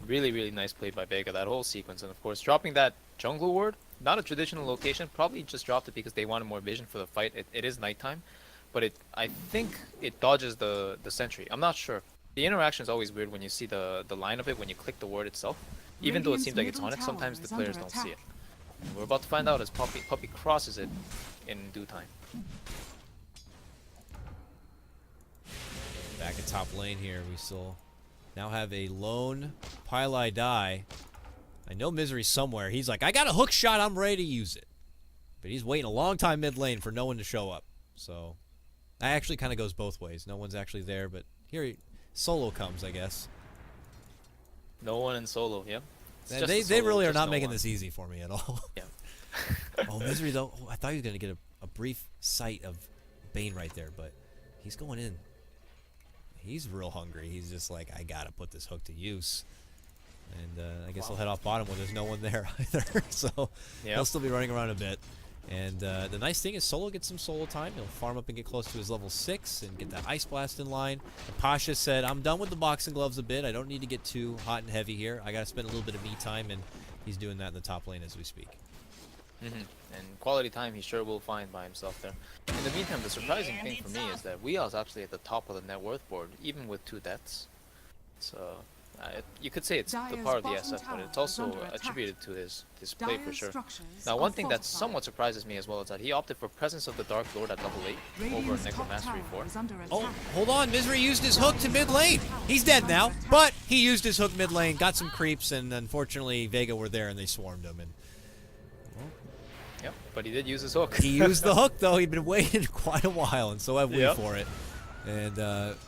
Really, really nice play by Vega, that whole sequence. And of course, dropping that jungle ward, not a traditional location, probably just dropped it because they wanted more vision for the fight. It is nighttime, but I think it dodges the sentry. I'm not sure. The interaction is always weird when you see the line of it when you click the ward itself. Even though it seems like it's on it, sometimes the players don't see it. And we're about to find out as Puppey crosses it in due time. Back at top lane here, we still now have a lone pieliedie. I know Misery's somewhere. He's like, I got a hook shot, I'm ready to use it. But he's waiting a long time mid lane for no one to show up. So that actually kind of goes both ways. No one's actually there, but here solo comes, I guess. No one in solo, yeah. They really are not making this easy for me at all. Yeah. Oh, Misery though. Oh, I thought he was gonna get a brief sight of Bane right there, but he's going in. He's real hungry. He's just like, I gotta put this hook to use. And I guess he'll head off bottom when there's no one there either. So he'll still be running around a bit. And the nice thing is Solo gets some solo time. He'll farm up and get close to his level 6 and get that Ice Blast in line. And Pasha said, I'm done with the boxing gloves a bit. I don't need to get too hot and heavy here. I got to spend a little bit of me time, and he's doing that in the top lane as we speak. And quality time he sure will find by himself there. In the meantime, the surprising thing for me is that Weeaw's actually at the top of the net worth board, even with 2 deaths. So you could say it's the power of the SF, but it's also attributed to his play for sure. Now, one thing that somewhat surprises me as well is that he opted for Presence of the Dark Lord at level 8 over Necromastery 4. Oh, hold on. Misery used his hook to mid lane. He's dead now, but he used his hook mid lane, got some creeps, and unfortunately Vega were there and they swarmed him. And Yep, but he did use his hook. he used the hook, though. He'd been waiting quite a while, and so have we for it. And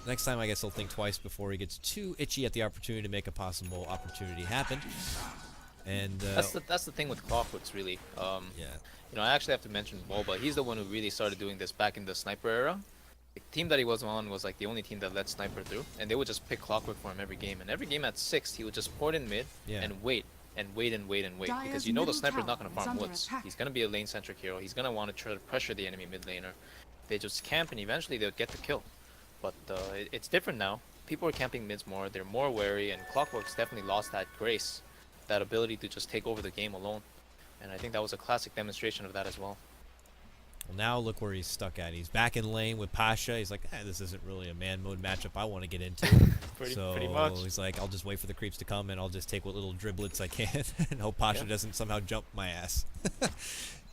next time, I guess he'll think twice before he gets too itchy at the opportunity to make a possible opportunity happen. And that's the thing with Clockworks, really. You know, I actually have to mention Boba. He's the one who really started doing this back in the Sniper era. The team that he was on was like the only team that let Sniper through, and they would just pick Clockwork for him every game. And every game at 6, he would just port in mid and wait. And wait and wait and wait, because you know the sniper's not going to farm woods. He's going to be a lane-centric hero. He's going to want to try to pressure the enemy mid laner. They just camp, and eventually they'll get the kill. But it's different now. People are camping mids more. They're more wary, and Clockwork's definitely lost that grace, that ability to just take over the game alone. And I think that was a classic demonstration of that as well. Well, now look where he's stuck at. He's back in lane with Pasha. He's like, this isn't really a man mode matchup I want to get into. pretty much. He's like, I'll just wait for the creeps to come, and I'll just take what little driblets I can and hope Pasha doesn't somehow jump my ass.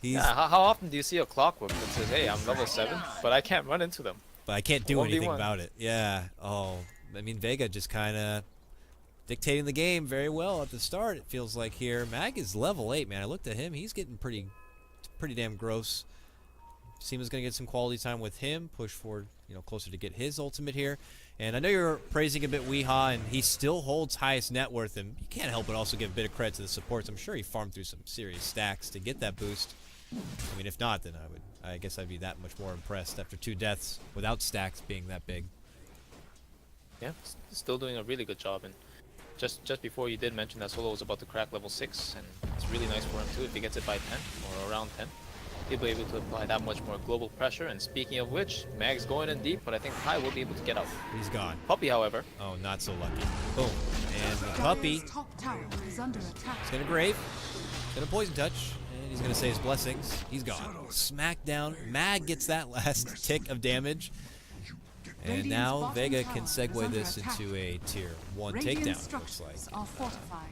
How often do you see a Clockwork that says, hey, I'm level 7, but I can't run into them? But I can't do anything about it. Yeah. Oh, I mean, Vega just kind of dictating the game very well at the start, it feels like here. Mag is level 8, man. I looked at him. He's getting pretty damn gross. Sema's going to get some quality time with him, push forward, closer to get his ultimate here. And I know you're praising a bit Weehaw, and he still holds highest net worth, and you can't help but also give a bit of credit to the supports. I'm sure he farmed through some serious stacks to get that boost. I mean, if not, then I guess I'd be that much more impressed after 2 deaths without stacks being that big. Yeah, still doing a really good job. And just before, you did mention that Solo was about to crack level 6, and it's really nice for him too if he gets it by 10 or around 10. He'll be able to apply that much more global pressure. And speaking of which, Mag's going in deep, but I think Kai will be able to get out. He's gone. Puppey, however. Oh, not so lucky. Boom. And the Puppey is going to grave. He's going to poison touch. And he's going to say his blessings. He's gone. Smackdown. Mag gets that last tick of damage. And now Vega can segue this into a tier 1 takedown, it looks like.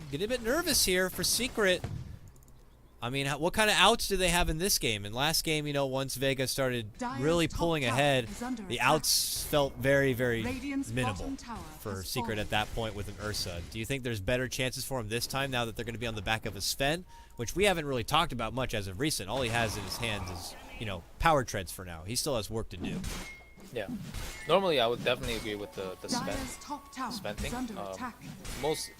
Getting a bit nervous here for Secret. I mean, what kind of outs do they have in this game? In last game, once Vega started really pulling ahead, the outs felt very, very minimal for Secret at that point with an Ursa. Do you think there's better chances for him this time now that they're going to be on the back of a Sven, which we haven't really talked about much as of recent? All he has in his hands is, power treads for now. He still has work to do. Yeah. Normally, I would definitely agree with the Sven thing.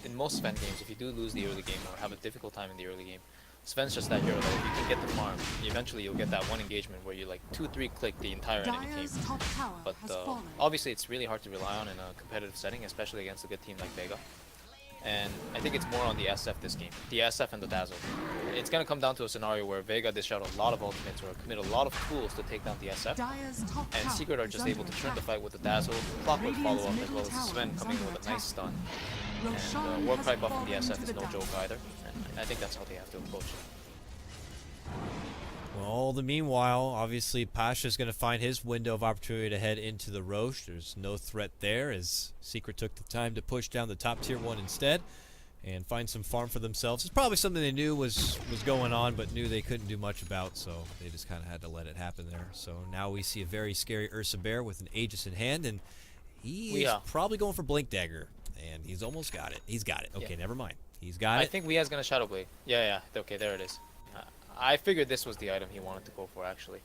In most Sven games, if you do lose the early game or have a difficult time in the early game, Sven's just that hero that if you can get the farm, eventually you'll get that one engagement where you 2-3 click the entire enemy team. But obviously it's really hard to rely on in a competitive setting, especially against a good team like Vega. And I think it's more on the SF this game, the SF and the Dazzle. It's going to come down to a scenario where Vega dish out a lot of ultimates or commit a lot of tools to take down the SF, and Secret are just able to turn the fight with the Dazzle, Clockwork follow-up, as well as Sven coming in with a nice stun. And Warcry buffing the SF is no joke either. And I think that's how they have to approach it. Well, the meanwhile, obviously Pasha's going to find his window of opportunity to head into the Roche. There's no threat there as Secret took the time to push down the top tier 1 instead and find some farm for themselves. It's probably something they knew was going on, but knew they couldn't do much about, so they just kind of had to let it happen there. So now we see a very scary Ursa Bear with an Aegis in hand, and he is probably going for Blink Dagger, and he's almost got it. He's got it. Okay, never mind. He's got it. I think Weeha's going to Shadow Blade. Yeah. Okay, there it is. I figured this was the item he wanted to go for, actually.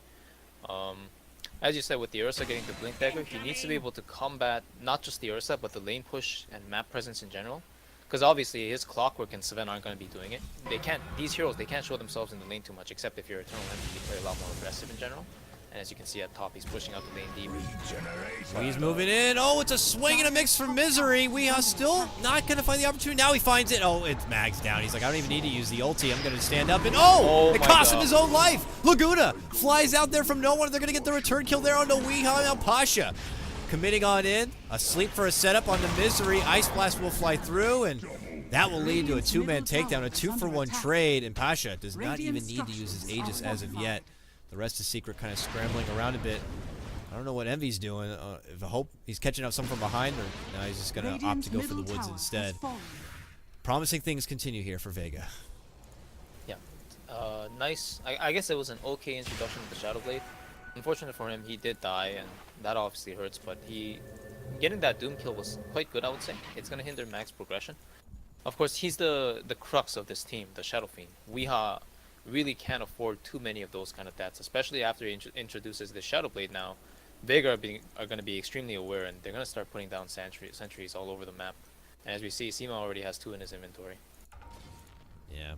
As you said, with the Ursa getting the Blink Dagger, he needs to be able to combat not just the Ursa, but the lane push and map presence in general. Because obviously his Clockwork and Sven aren't going to be doing it. They can't. These heroes, they can't show themselves in the lane too much, except if you're EternaLEnVy, you play a lot more aggressive in general. And as you can see at top, he's pushing out the lane deep. He's moving in. Oh, it's a swing and a mix for Misery. Weeha still not going to find the opportunity. Now he finds it. Oh, it's Mag's down. He's like, I don't even need to use the ulti. I'm going to stand up and it cost him his own life. Laguna flies out there from nowhere. They're going to get the return kill there onto Weeha. Now Pasha committing on in. Asleep for a setup on the Misery. Ice Blast will fly through, and that will lead to a 2-man takedown, a 2-for-1 trade, and Pasha does not even need to use his Aegis as of yet. The rest is Secret kind of scrambling around a bit. I don't know what Envy's doing. I hope he's catching up some from behind, or no, he's just going to opt to go for the woods instead. Promising things continue here for Vega. Yeah. Nice. I guess it was an okay introduction to the Shadow Blade. Unfortunate for him, he did die, and that obviously hurts, but getting that Doom kill was quite good, I would say. It's going to hinder Mag's progression. Of course, he's the crux of this team, the Shadow Fiend. Weeha really can't afford too many of those kind of deaths, especially after he introduces the Shadow Blade now. Vega are going to be extremely aware, and they're going to start putting down sentries all over the map. And as we see, Sema already has 2 in his inventory. Yeah.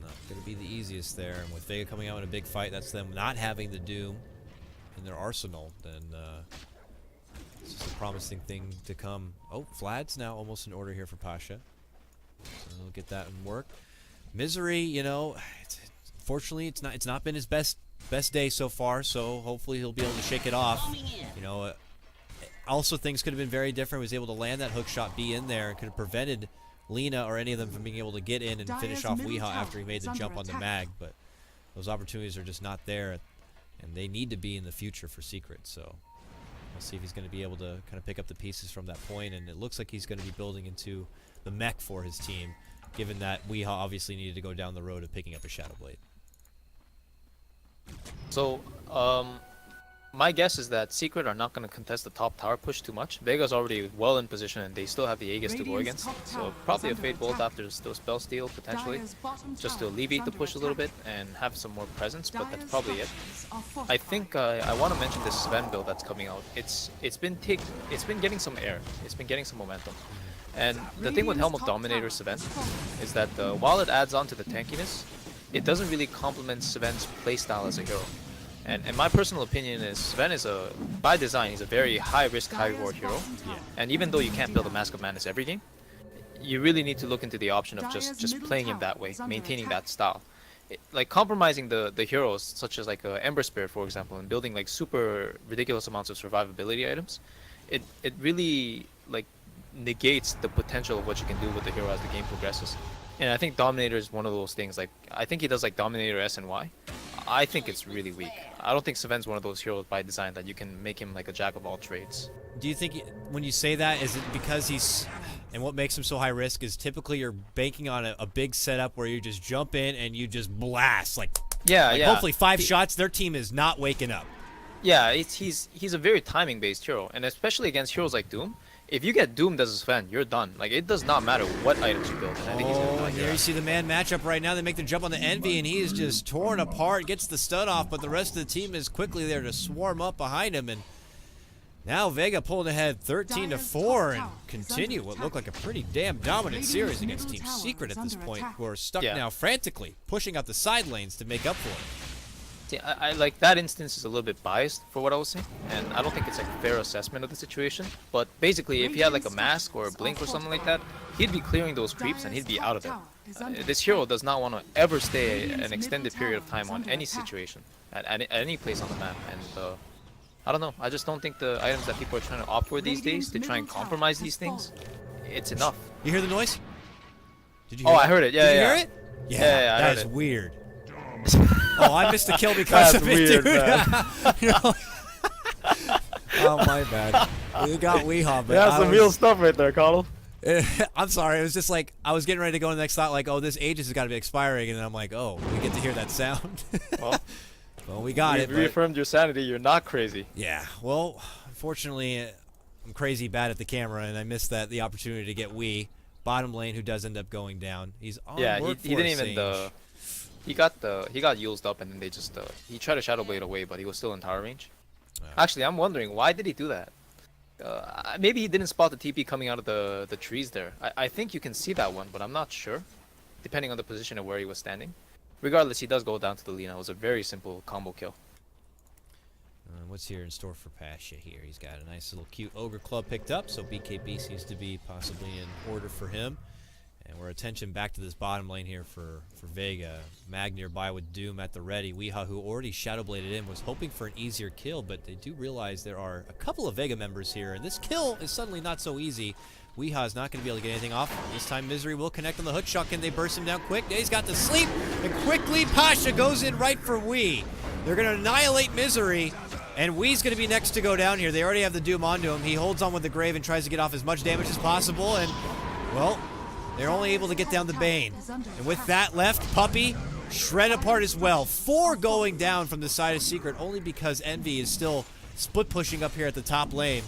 Not going to be the easiest there. And with Vega coming out in a big fight, that's them not having the Doom in their arsenal, then it's just a promising thing to come. Oh, Vlad's now almost in order here for Pasha. So we'll get that in work. Misery, you know, fortunately it's not been his best day so far, so hopefully he'll be able to shake it off. You know, also things could have been very different. He was able to land that hook shot, be in there, and could have prevented Lina or any of them from being able to get in and finish off Weeha after he made the jump on the mag, but those opportunities are just not there, and they need to be in the future for Secret, so we'll see if he's going to be able to kind of pick up the pieces from that point, and it looks like he's going to be building into the mech for his team, given that Weeha obviously needed to go down the road of picking up a Shadow Blade. So, my guess is that Secret are not going to contest the top tower push too much. Vega's already well in position, and they still have the Aegis to go against. So probably a Fate Bolt after the spell steal, potentially, just to alleviate the push a little bit and have some more presence, but that's probably it. I think I want to mention this Sven build that's coming out. It's been getting some air. It's been getting some momentum. And the thing with Helm of Dominator Sven is that while it adds on to the tankiness, it doesn't really complement Sven's playstyle as a hero. And my personal opinion is Sven is by design, he's a very high risk, high reward hero. Yeah. And even though you can't build a Mask of Madness every game, you really need to look into the option of just playing him that way, maintaining that style. Like compromising the heroes such as like Ember Spirit, for example, and building like super ridiculous amounts of survivability items, it really like negates the potential of what you can do with the hero as the game progresses. And I think Dominator is one of those things. Like I think he does like Dominator S and Y. I think it's really weak. I don't think Sven's one of those heroes by design that you can make him like a jack of all trades. Do you think when you say that, is it because he's, and what makes him so high risk is typically you're banking on a big setup where you just jump in and you just blast like hopefully 5 shots, their team is not waking up. Yeah, he's a very timing based hero, and especially against heroes like Doom. If you get doomed as a Sven, you're done. Like, it does not matter what items you build. And I think he's gonna and there you see the man matchup right now. They make the jump on the Envy, and he is just torn apart, gets the stun off, but the rest of the team is quickly there to swarm up behind him. And now Vega pulling ahead 13-4 and continue what looked like a pretty damn dominant series against Team Secret at this point, who are stuck now frantically pushing out the side lanes to make up for it. I like that instance is a little bit biased for what I was saying, and I don't think it's like a fair assessment of the situation. But basically, if he had like a mask or a blink or something like that, he'd be clearing those creeps and he'd be out of it. This hero does not want to ever stay an extended period of time on any situation, at any place on the map, and I don't know. I just don't think the items that people are trying to opt for these days to try and compromise these things, it's enough. You hear the noise? Did you Oh, hear I that? heard it. Yeah, Did you yeah. hear it? Yeah, yeah, I that heard is it. weird. Oh, I missed the kill because That's of it, weird, dude. man. You know? Oh, my bad. We got Weehaw, but Yeah, I some was- real stuff right there, Kotl. I'm sorry. It was just like I was getting ready to go to the next thought, like, oh, this Aegis has got to be expiring, and then I'm like, oh, we get to hear that sound. Well, Well, we got you it. but- reaffirmed your sanity. You're not crazy. Yeah. Well, unfortunately, I'm crazy bad at the camera, and I missed the opportunity to get Wee bottom lane, who does end up going down. He's on Yeah, work he for didn't a even Sage. he got used up, and then they just he tried to shadow blade away, but he was still in tower range. Yeah. Actually, I'm wondering, why did he do that? Maybe he didn't spot the TP coming out of the trees there. I think you can see that one, but I'm not sure, depending on the position of where he was standing. Regardless, he does go down to the Lina. It was a very simple combo kill. What's here in store for Pasha here? He's got a nice little cute Ogre Club picked up, so BKB seems to be possibly in order for him. And we're attention back to this bottom lane here for Vega. Mag nearby with Doom at the ready. Weehaw, who already Shadowbladed in, was hoping for an easier kill, but they do realize there are a couple of Vega members here, and this kill is suddenly not so easy. Weehaw is not going to be able to get anything off. This time Misery will connect on the hook shot. Can they burst him down quick? He's got the sleep, and quickly Pasha goes in right for Wee. They're going to annihilate Misery, and Wee's going to be next to go down here. They already have the Doom onto him. He holds on with the Grave and tries to get off as much damage as possible, and, well, they're only able to get down the Bane. And with that left, Puppey shred apart as well. 4 going down from the side of Secret, only because EternaLEnVy is still split pushing up here at the top lane.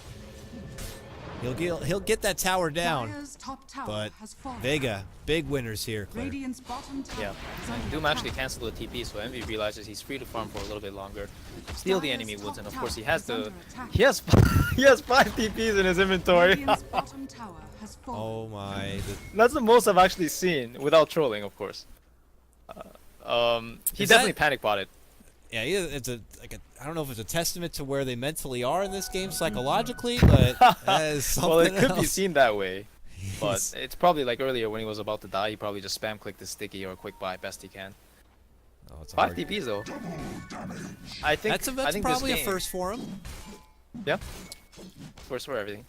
He'll get that tower down, Dire's top tower but has fallen. Vega, big winners here, Claire. Radiant's bottom tower Yeah, is under Doom attack. actually canceled the TP, so Envy realizes he's free to farm for a little bit longer, steal the enemy woods, and of course he has the he has 5 TPs in his inventory. Radiant's bottom tower has fallen. Oh my. That's the most I've actually seen without trolling, of course. He Is definitely that- panic botted. Yeah, it's I don't know if it's a testament to where they mentally are in this game psychologically, but that is something Well, it could be else. seen that way, but Yes. it's probably like earlier when he was about to die. He probably just spam clicked the sticky or quick buy best he can. Oh, it's a 5 hard- TPs though. I think That's I think probably this a game, first for him. Yeah, first for everything.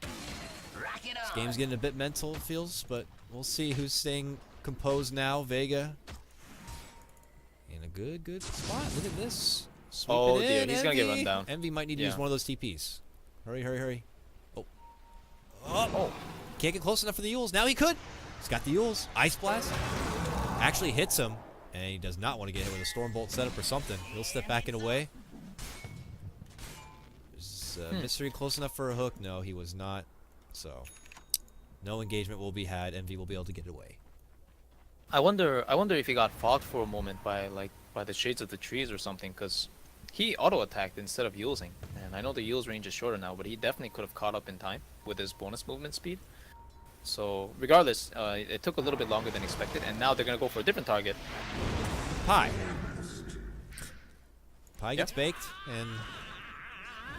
This game's getting a bit mental, it feels, but we'll see who's staying composed now. Vega in a good spot. Look at this. Sweep Oh, it dear, in, he's gonna get EternaLEnVy. run down. EternaLEnVy might need to Yeah. use one of those TPs. Hurry. Oh. Oh, Can't get close enough for the Yules. Now he could. He's got the Yules. Ice Blast actually hits him, and he does not want to get hit with a Stormbolt setup or something. He'll step back and away. Is Mystery close enough for a hook? No, he was not. So, no engagement will be had. EternaLEnVy will be able to get it away. I wonder if he got fogged for a moment by the shades of the trees or something, because he auto attacked instead of using. And I know the use range is shorter now, but he definitely could have caught up in time with his bonus movement speed. So regardless, it took a little bit longer than expected, and now they're gonna go for a different target. Pie. Pie gets baked, and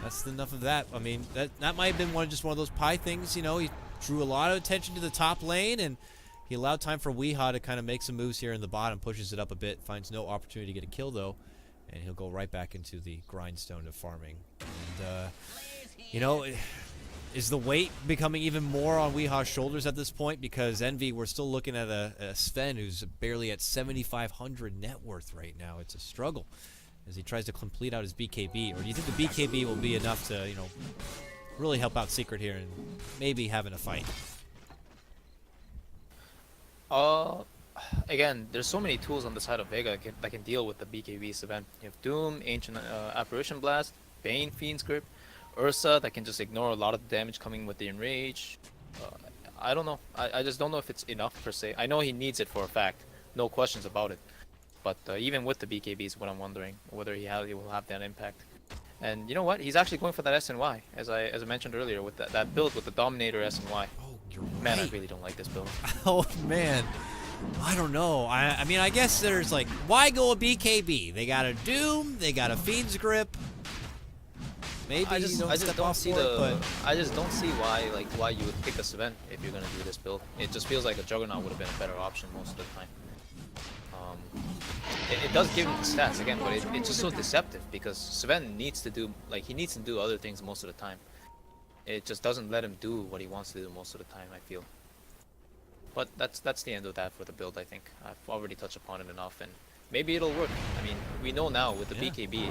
that's enough of that. I mean, that might have been just one of those Pie things. You know, he drew a lot of attention to the top lane, and he allowed time for Weehaw to kind of make some moves here in the bottom, pushes it up a bit, finds no opportunity to get a kill though, and he'll go right back into the grindstone of farming. And you know, is the weight becoming even more on Weehaw's shoulders at this point? Because EternaLEnVy, we're still looking at a Sven who's barely at 7,500 net worth right now. It's a struggle as he tries to complete out his BKB. Or do you think the BKB will be enough to, you know, really help out Secret here and maybe having a fight? Again, there's so many tools on the side of Vega that can deal with the BKB's event. You have Doom, Ancient Apparition Blast, Bane, Fiend's Grip, Ursa that can just ignore a lot of the damage coming with the Enrage. I don't know. I just don't know if it's enough per se. I know he needs it for a fact, no questions about it. But even with the BKB is what I'm wondering, whether he will have that impact. And you know what? He's actually going for that SNY, as I mentioned earlier, with that build with the Dominator SNY. Oh, you're Man, I right. really don't like this build. Oh, man. I don't know. I mean, I guess there's like, why go a BKB? They got a Doom, they got a Fiend's Grip. Maybe I just you don't I just step don't off see for it, the but I just don't see why you would pick this event if you're gonna do this build. It just feels like a Juggernaut would have been a better option most of the time. it does give him the stats again, but it's just so deceptive because Sven needs to do he needs to do other things most of the time. It just doesn't let him do what he wants to do most of the time, I feel. But that's the end of that for the build, I think. I've already touched upon it enough, and maybe it'll work. I mean, we know now with the BKB,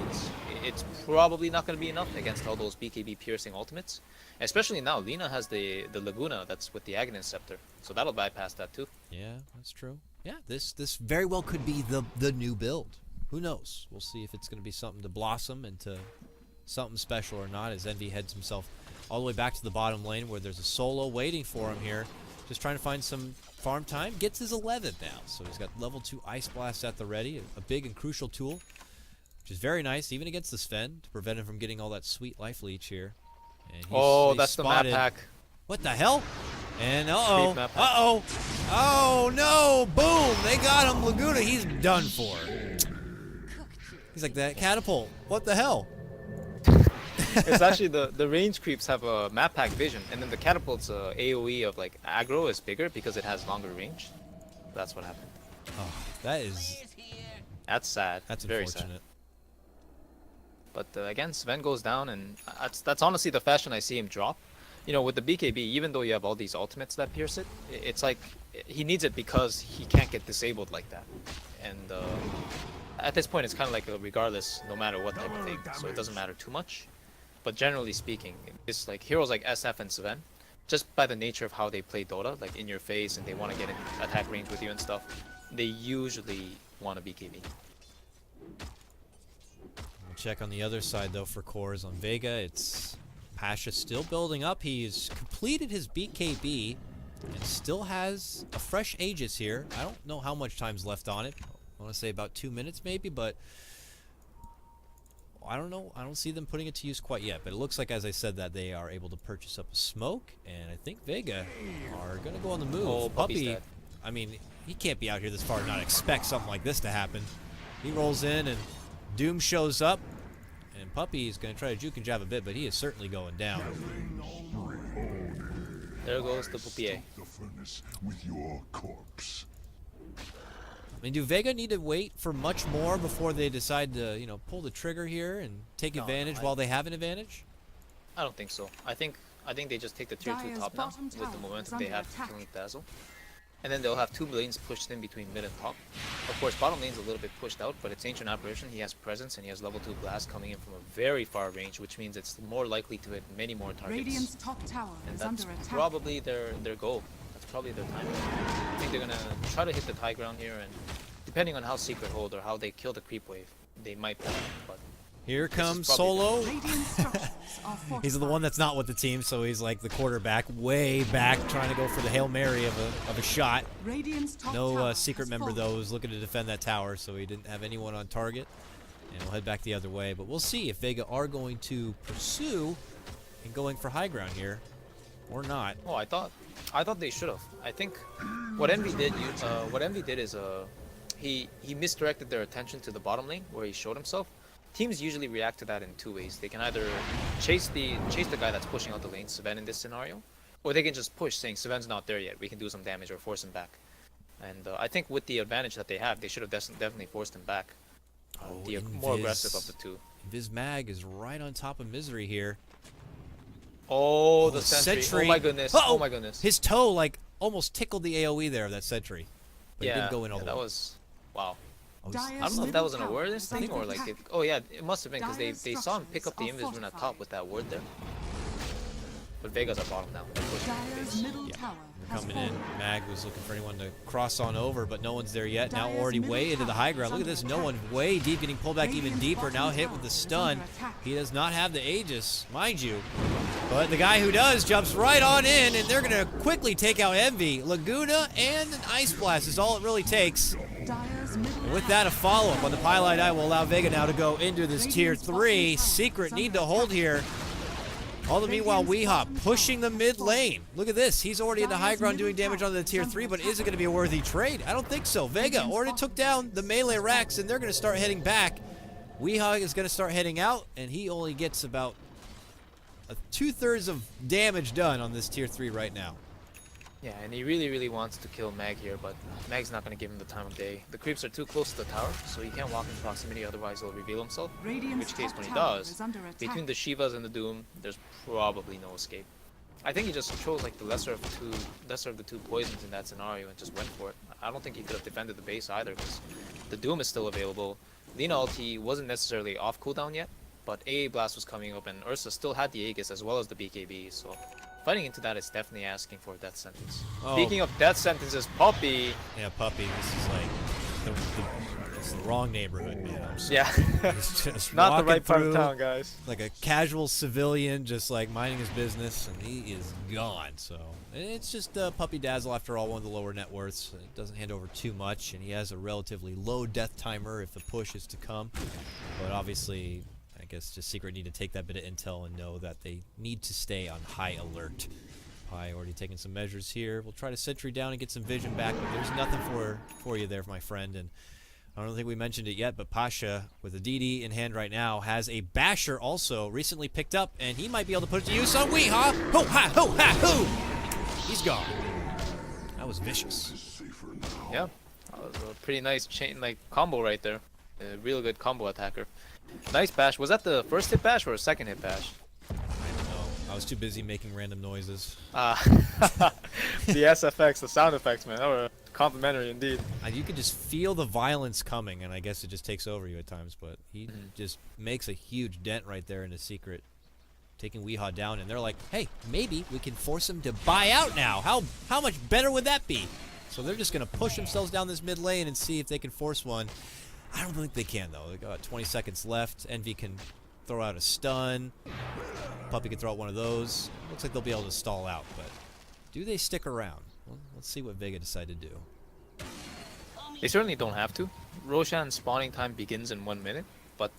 it's probably not going to be enough against all those BKB piercing ultimates. Especially now, Lina has the Laguna that's with the Aghanim Scepter, so that'll bypass that too. Yeah, that's true. Yeah, this very well could be the new build. Who knows? We'll see if it's going to be something to blossom into something special or not as Envy heads himself all the way back to the bottom lane where there's a solo waiting for him here. Just trying to find some farm time. Gets his 11th now, so he's got level 2 Ice Blast at the ready. A big and crucial tool, which is very nice, even against the Sven, to prevent him from getting all that sweet life leech here. And that's spotted. the map hack. What the hell? And oh no! Boom! They got him. Laguna, he's done for. He's like that catapult. What the hell? It's actually the range creeps have a map hack vision, and then the catapult's AoE of like aggro is bigger because it has longer range. That's what happened. Oh, that's sad. That's very unfortunate. Sad. But again, Sven goes down, and that's honestly the fashion I see him drop. You know, with the BKB, even though you have all these ultimates that pierce it, it's like he needs it because he can't get disabled like that. And at this point, it's kind of like a regardless, no matter what type of thing, so it doesn't matter too much. But generally speaking, it's like heroes like SF and Sven, just by the nature of how they play Dota, like in your face, and they want to get in attack range with you and stuff, they usually want a BKB. We'll check on the other side though for cores on Vega. It's Pasha still building up. He's completed his BKB and still has a fresh Aegis here. I don't know how much time's left on it. I want to say about 2 minutes maybe, but I don't know. I don't see them putting it to use quite yet, but it looks like, as I said, that they are able to purchase up a smoke, and I think Vega are going to go on the move. Oh, Puppey, I mean, he can't be out here this far and not expect something like this to happen. He rolls in, and Doom shows up, and Puppey is going to try to juke and jab a bit, but he is certainly going down. There goes the Puppey. With your corpse. I mean, do Vega need to wait for much more before they decide to, you know, pull the trigger here and take advantage while they have an advantage? I don't think so. I think they just take the tier 2 top now with the momentum they have from killing Dazzle. And then they'll have 2 lanes pushed in between mid and top. Of course, bottom lane's a little bit pushed out, but it's Ancient Apparition. He has presence and he has level 2 blast coming in from a very far range, which means it's more likely to hit many more targets. Radiant's top tower and is that's under attack. probably their goal. That's probably their time. I think they're gonna try to hit the high ground here, and depending on how Secret hold or how they kill the creep wave, they might pull it, but here comes Solo. Radiant structures are He's the one that's not with the team, so he's like the quarterback, way back, trying to go for the Hail Mary of a shot. Radiant's top No tower secret has member, fallen. though, who's looking to defend that tower, so he didn't have anyone on target. And we'll head back the other way, but we'll see if Vega are going to pursue and going for high ground here, or not. oh, I thought they should have. I think what Envy did is he misdirected their attention to the bottom lane where he showed himself. Teams usually react to that in 2 ways. They can either chase the guy that's pushing out the lane, Sven in this scenario, or they can just push, saying Sven's not there yet, we can do some damage or force him back. And I think with the advantage that they have, they should have definitely forced him back. The more aggressive of the two. Viz Mag is right on top of Misery here. Oh, the sentry. Oh my goodness. Oh my goodness. His toe, like, almost tickled the AoE there of that sentry. But yeah, he didn't go in all the way. that was... Wow. Dyer's I don't know if that was an middle awareness tower is thing or under like attack. oh yeah, it must have been because Dyer's they saw him pick up the structures invis rune are at top with that word there. But Vega's at bottom now. They're pushing the Dyer's base. middle Yeah. tower We're has coming in. fallen. Mag was looking for anyone to cross on over, but no one's there yet. Now Dyer's already middle way into the tower high ground. is Look at this. under No one attack. way deep, getting pulled back even Radiant's deeper. Now bottom hit tower with the is stun. under attack. He does not have the Aegis, mind you. But the guy who does jumps right on in, and they're going to quickly take out Envy. Laguna and an Ice Blast is all it really takes. Dyer's middle And with tower that, a follow-up on the pieliedie will allow Vega now to go into this tier 3. Secret need to hold here. All the meanwhile, Weehop pushing the mid lane. Look at this. He's already in the high ground doing damage on the tier 3, but is it going to be a worthy trade? I don't think so. Vega already took down the melee racks, and they're going to start heading back. Weehop is going to start heading out, and he only gets about 2/3 of damage done on this tier 3 right now. Yeah, and he really wants to kill Mag here, but Mag's not going to give him the time of day. The creeps are too close to the tower, so he can't walk in proximity, otherwise he'll reveal himself. In Radiant's which case, top when he tower does, is under attack. between the Shivas and the Doom, there's probably no escape. I think he just chose like the lesser of the two poisons in that scenario and just went for it. I don't think he could have defended the base either, because the Doom is still available. Lina ulti wasn't necessarily off cooldown yet, but AA Blast was coming up and Ursa still had the Aegis as well as the BKB, so fighting into that is definitely asking for a death sentence. Oh. Speaking of death sentences, Puppey. Yeah, Puppey, this is like it's the wrong neighborhood, man. I'm sorry. Yeah. He's just Not the walking right part of through town, guys. like a casual civilian, just like minding his business, and he is gone. So it's just Puppey Dazzle, after all, one of the lower net worths. It doesn't hand over too much, and he has a relatively low death timer if the push is to come. But obviously, I guess just Secret need to take that bit of intel and know that they need to stay on high alert. Pi already taking some measures here. We'll try to sentry down and get some vision back, but there's nothing for you there, my friend. And I don't think we mentioned it yet, but Pasha, with a DD in hand right now, has a Basher also recently picked up, and he might be able to put it to use on Weehaw. Ho ha ho ha hoo! He's gone. That was vicious. Yeah, that was a pretty nice chain combo right there. A real good combo attacker. Nice bash. Was that the first hit bash or a second hit bash? I don't know. I was too busy making random noises. The SFX, the sound effects, man, that were complimentary indeed. You could just feel the violence coming, and I guess it just takes over you at times, but he just makes a huge dent right there in the Secret, taking Weehaw down, and they're like, hey, maybe we can force him to buy out now. How much better would that be? So they're just going to push themselves down this mid lane and see if they can force one. I don't think they can, though. They got 20 seconds left. EternaLEnVy can throw out a stun. Puppey can throw out one of those. Looks like they'll be able to stall out, but do they stick around? Well, let's see what Vega decide to do. They certainly don't have to. Roshan's spawning time begins in 1 minute, but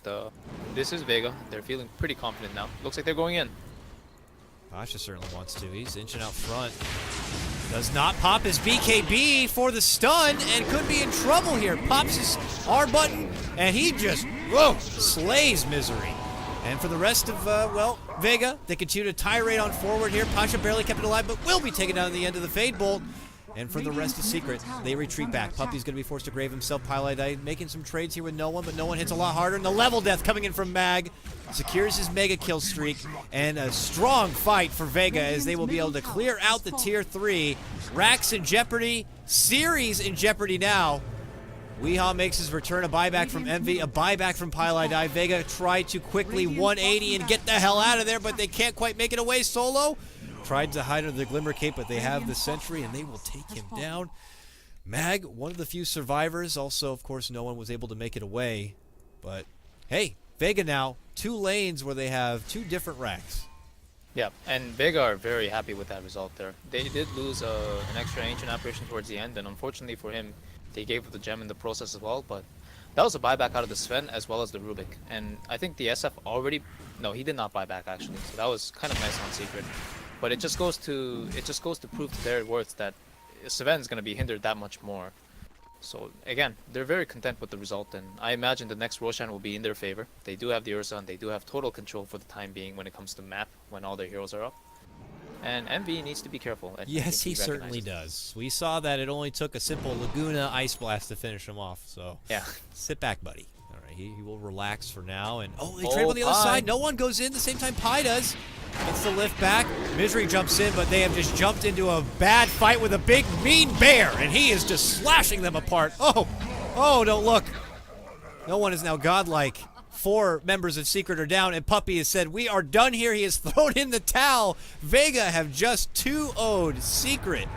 this is Vega. They're feeling pretty confident now. Looks like they're going in. Pasha certainly wants to. He's inching out front. Does not pop his BKB for the stun and could be in trouble here. Pops his R button and he just, slays Misery. And for the rest of, Vega, they continue to tirade on forward here. Pasha barely kept it alive, but will be taken down at the end of the Fade Bolt. And for the rest of Secret, they retreat back. Puppey's going to be forced to grave himself. pieliedie making some trades here with no one, but no one hits a lot harder. And the level death coming in from Mag secures his mega kill streak. And a strong fight for Vega as they will be able to clear out the tier 3. Rax in jeopardy. Series in jeopardy now. Weehaw makes his return, a buyback from EternaLEnVy, a buyback from pieliedie. Vega tried to quickly 180 and get the hell out of there, but they can't quite make it away solo. Tried to hide under the Glimmer Cape, but they have the Sentry, and they will take him down. Mag, one of the few survivors. Also, of course, no one was able to make it away. But, hey, Vega now, 2 lanes where they have 2 different racks. Yeah, and Vega are very happy with that result there. They did lose an extra Ancient Apparition towards the end, and unfortunately for him, they gave up the gem in the process as well, but that was a buyback out of the Sven as well as the Rubik. And I think the SF already... No, he did not buy back actually, so that was kind of nice on Secret. But it just goes to prove to their worth that Sven's going to be hindered that much more. So again, they're very content with the result, and I imagine the next Roshan will be in their favor. They do have the Ursa, and they do have total control for the time being when it comes to map, when all their heroes are up. And EternaLEnVy needs to be careful. Yes, he certainly does. We saw that it only took a simple Laguna Ice Blast to finish him off, so yeah, sit back, buddy. All right, he will relax for now, and they trade on the other side. No one goes in the same time Pi does. Gets the lift back. Misery jumps in, but they have just jumped into a bad fight with a big, mean bear, and he is just slashing them apart. Oh, don't look. No one is now godlike. 4 members of Secret are down, and Puppey has said, we are done here. He has thrown in the towel. Vega have just 2-0'd Secret.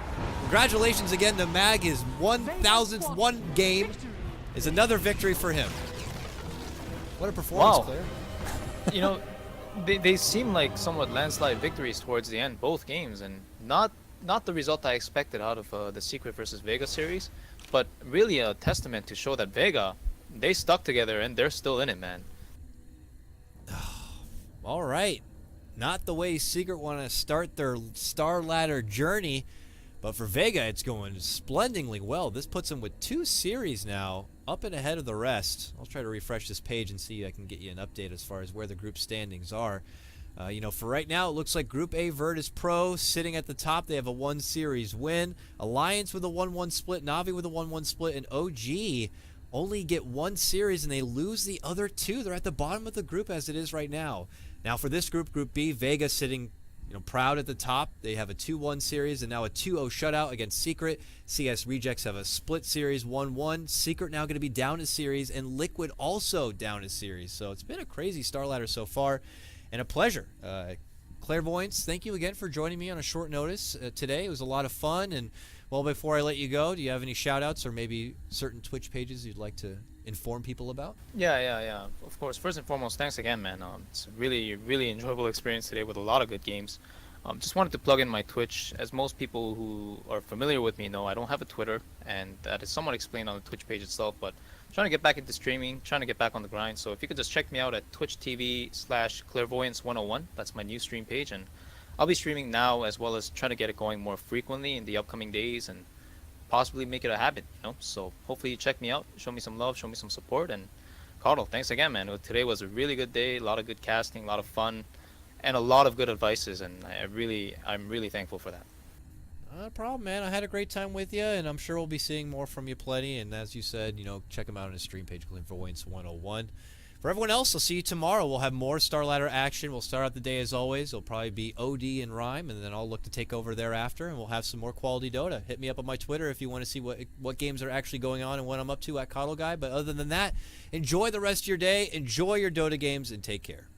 Congratulations again to Mag. His 1,000th one game is another victory for him. What a performance, Claire. You know, they seem like somewhat landslide victories towards the end, both games, and not the result I expected out of the Secret versus Vega series, but really a testament to show that Vega, they stuck together and they're still in it, man. All right. Not the way Secret want to start their star ladder journey, but for Vega, it's going splendidly well. This puts them with 2 series now, up and ahead of the rest. I'll try to refresh this page and see if I can get you an update as far as where the group standings are. For right now, it looks like Group A Virtus Pro sitting at the top. They have a 1 series win. Alliance with a 1-1 split. Na'Vi with a 1-1 split. And OG only get 1 series, and they lose the other 2. They're at the bottom of the group as it is right now. Now for this group, Group B, Vega sitting proud at the top. They have a 2-1 series and now a 2-0 shutout against Secret. CS Rejects have a split series 1-1. Secret now going to be down a series, and Liquid also down a series. So it's been a crazy star ladder so far, and a pleasure. Clairvoyance, thank you again for joining me on a short notice today. It was a lot of fun. And well, before I let you go, do you have any shout outs or maybe certain Twitch pages you'd like to inform people about? Yeah. Of course. First and foremost, thanks again, man. It's a really enjoyable experience today with a lot of good games. Just wanted to plug in my Twitch. As most people who are familiar with me know, I don't have a Twitter, and that is somewhat explained on the Twitch page itself. But I'm trying to get back into streaming, trying to get back on the grind. So if you could just check me out at twitch.tv/clairvoyance101. That's my new stream page, and I'll be streaming now as well as trying to get it going more frequently in the upcoming days and possibly make it a habit, So hopefully you check me out, show me some love, show me some support. And Kotl, thanks again, man. Today was a really good day, a lot of good casting, a lot of fun, and a lot of good advices, and I'm really thankful for that. Not a problem, man. I had a great time with you, and I'm sure we'll be seeing more from you plenty. And as you said, check him out on his stream page, Clairvoyance 101. For everyone else, I'll see you tomorrow. We'll have more Star Ladder action. We'll start out the day as always. It'll probably be OD and Rhyme, and then I'll look to take over thereafter, and we'll have some more quality Dota. Hit me up on my Twitter if you want to see what games are actually going on and what I'm up to at KotlGuy. But other than that, enjoy the rest of your day, enjoy your Dota games, and take care.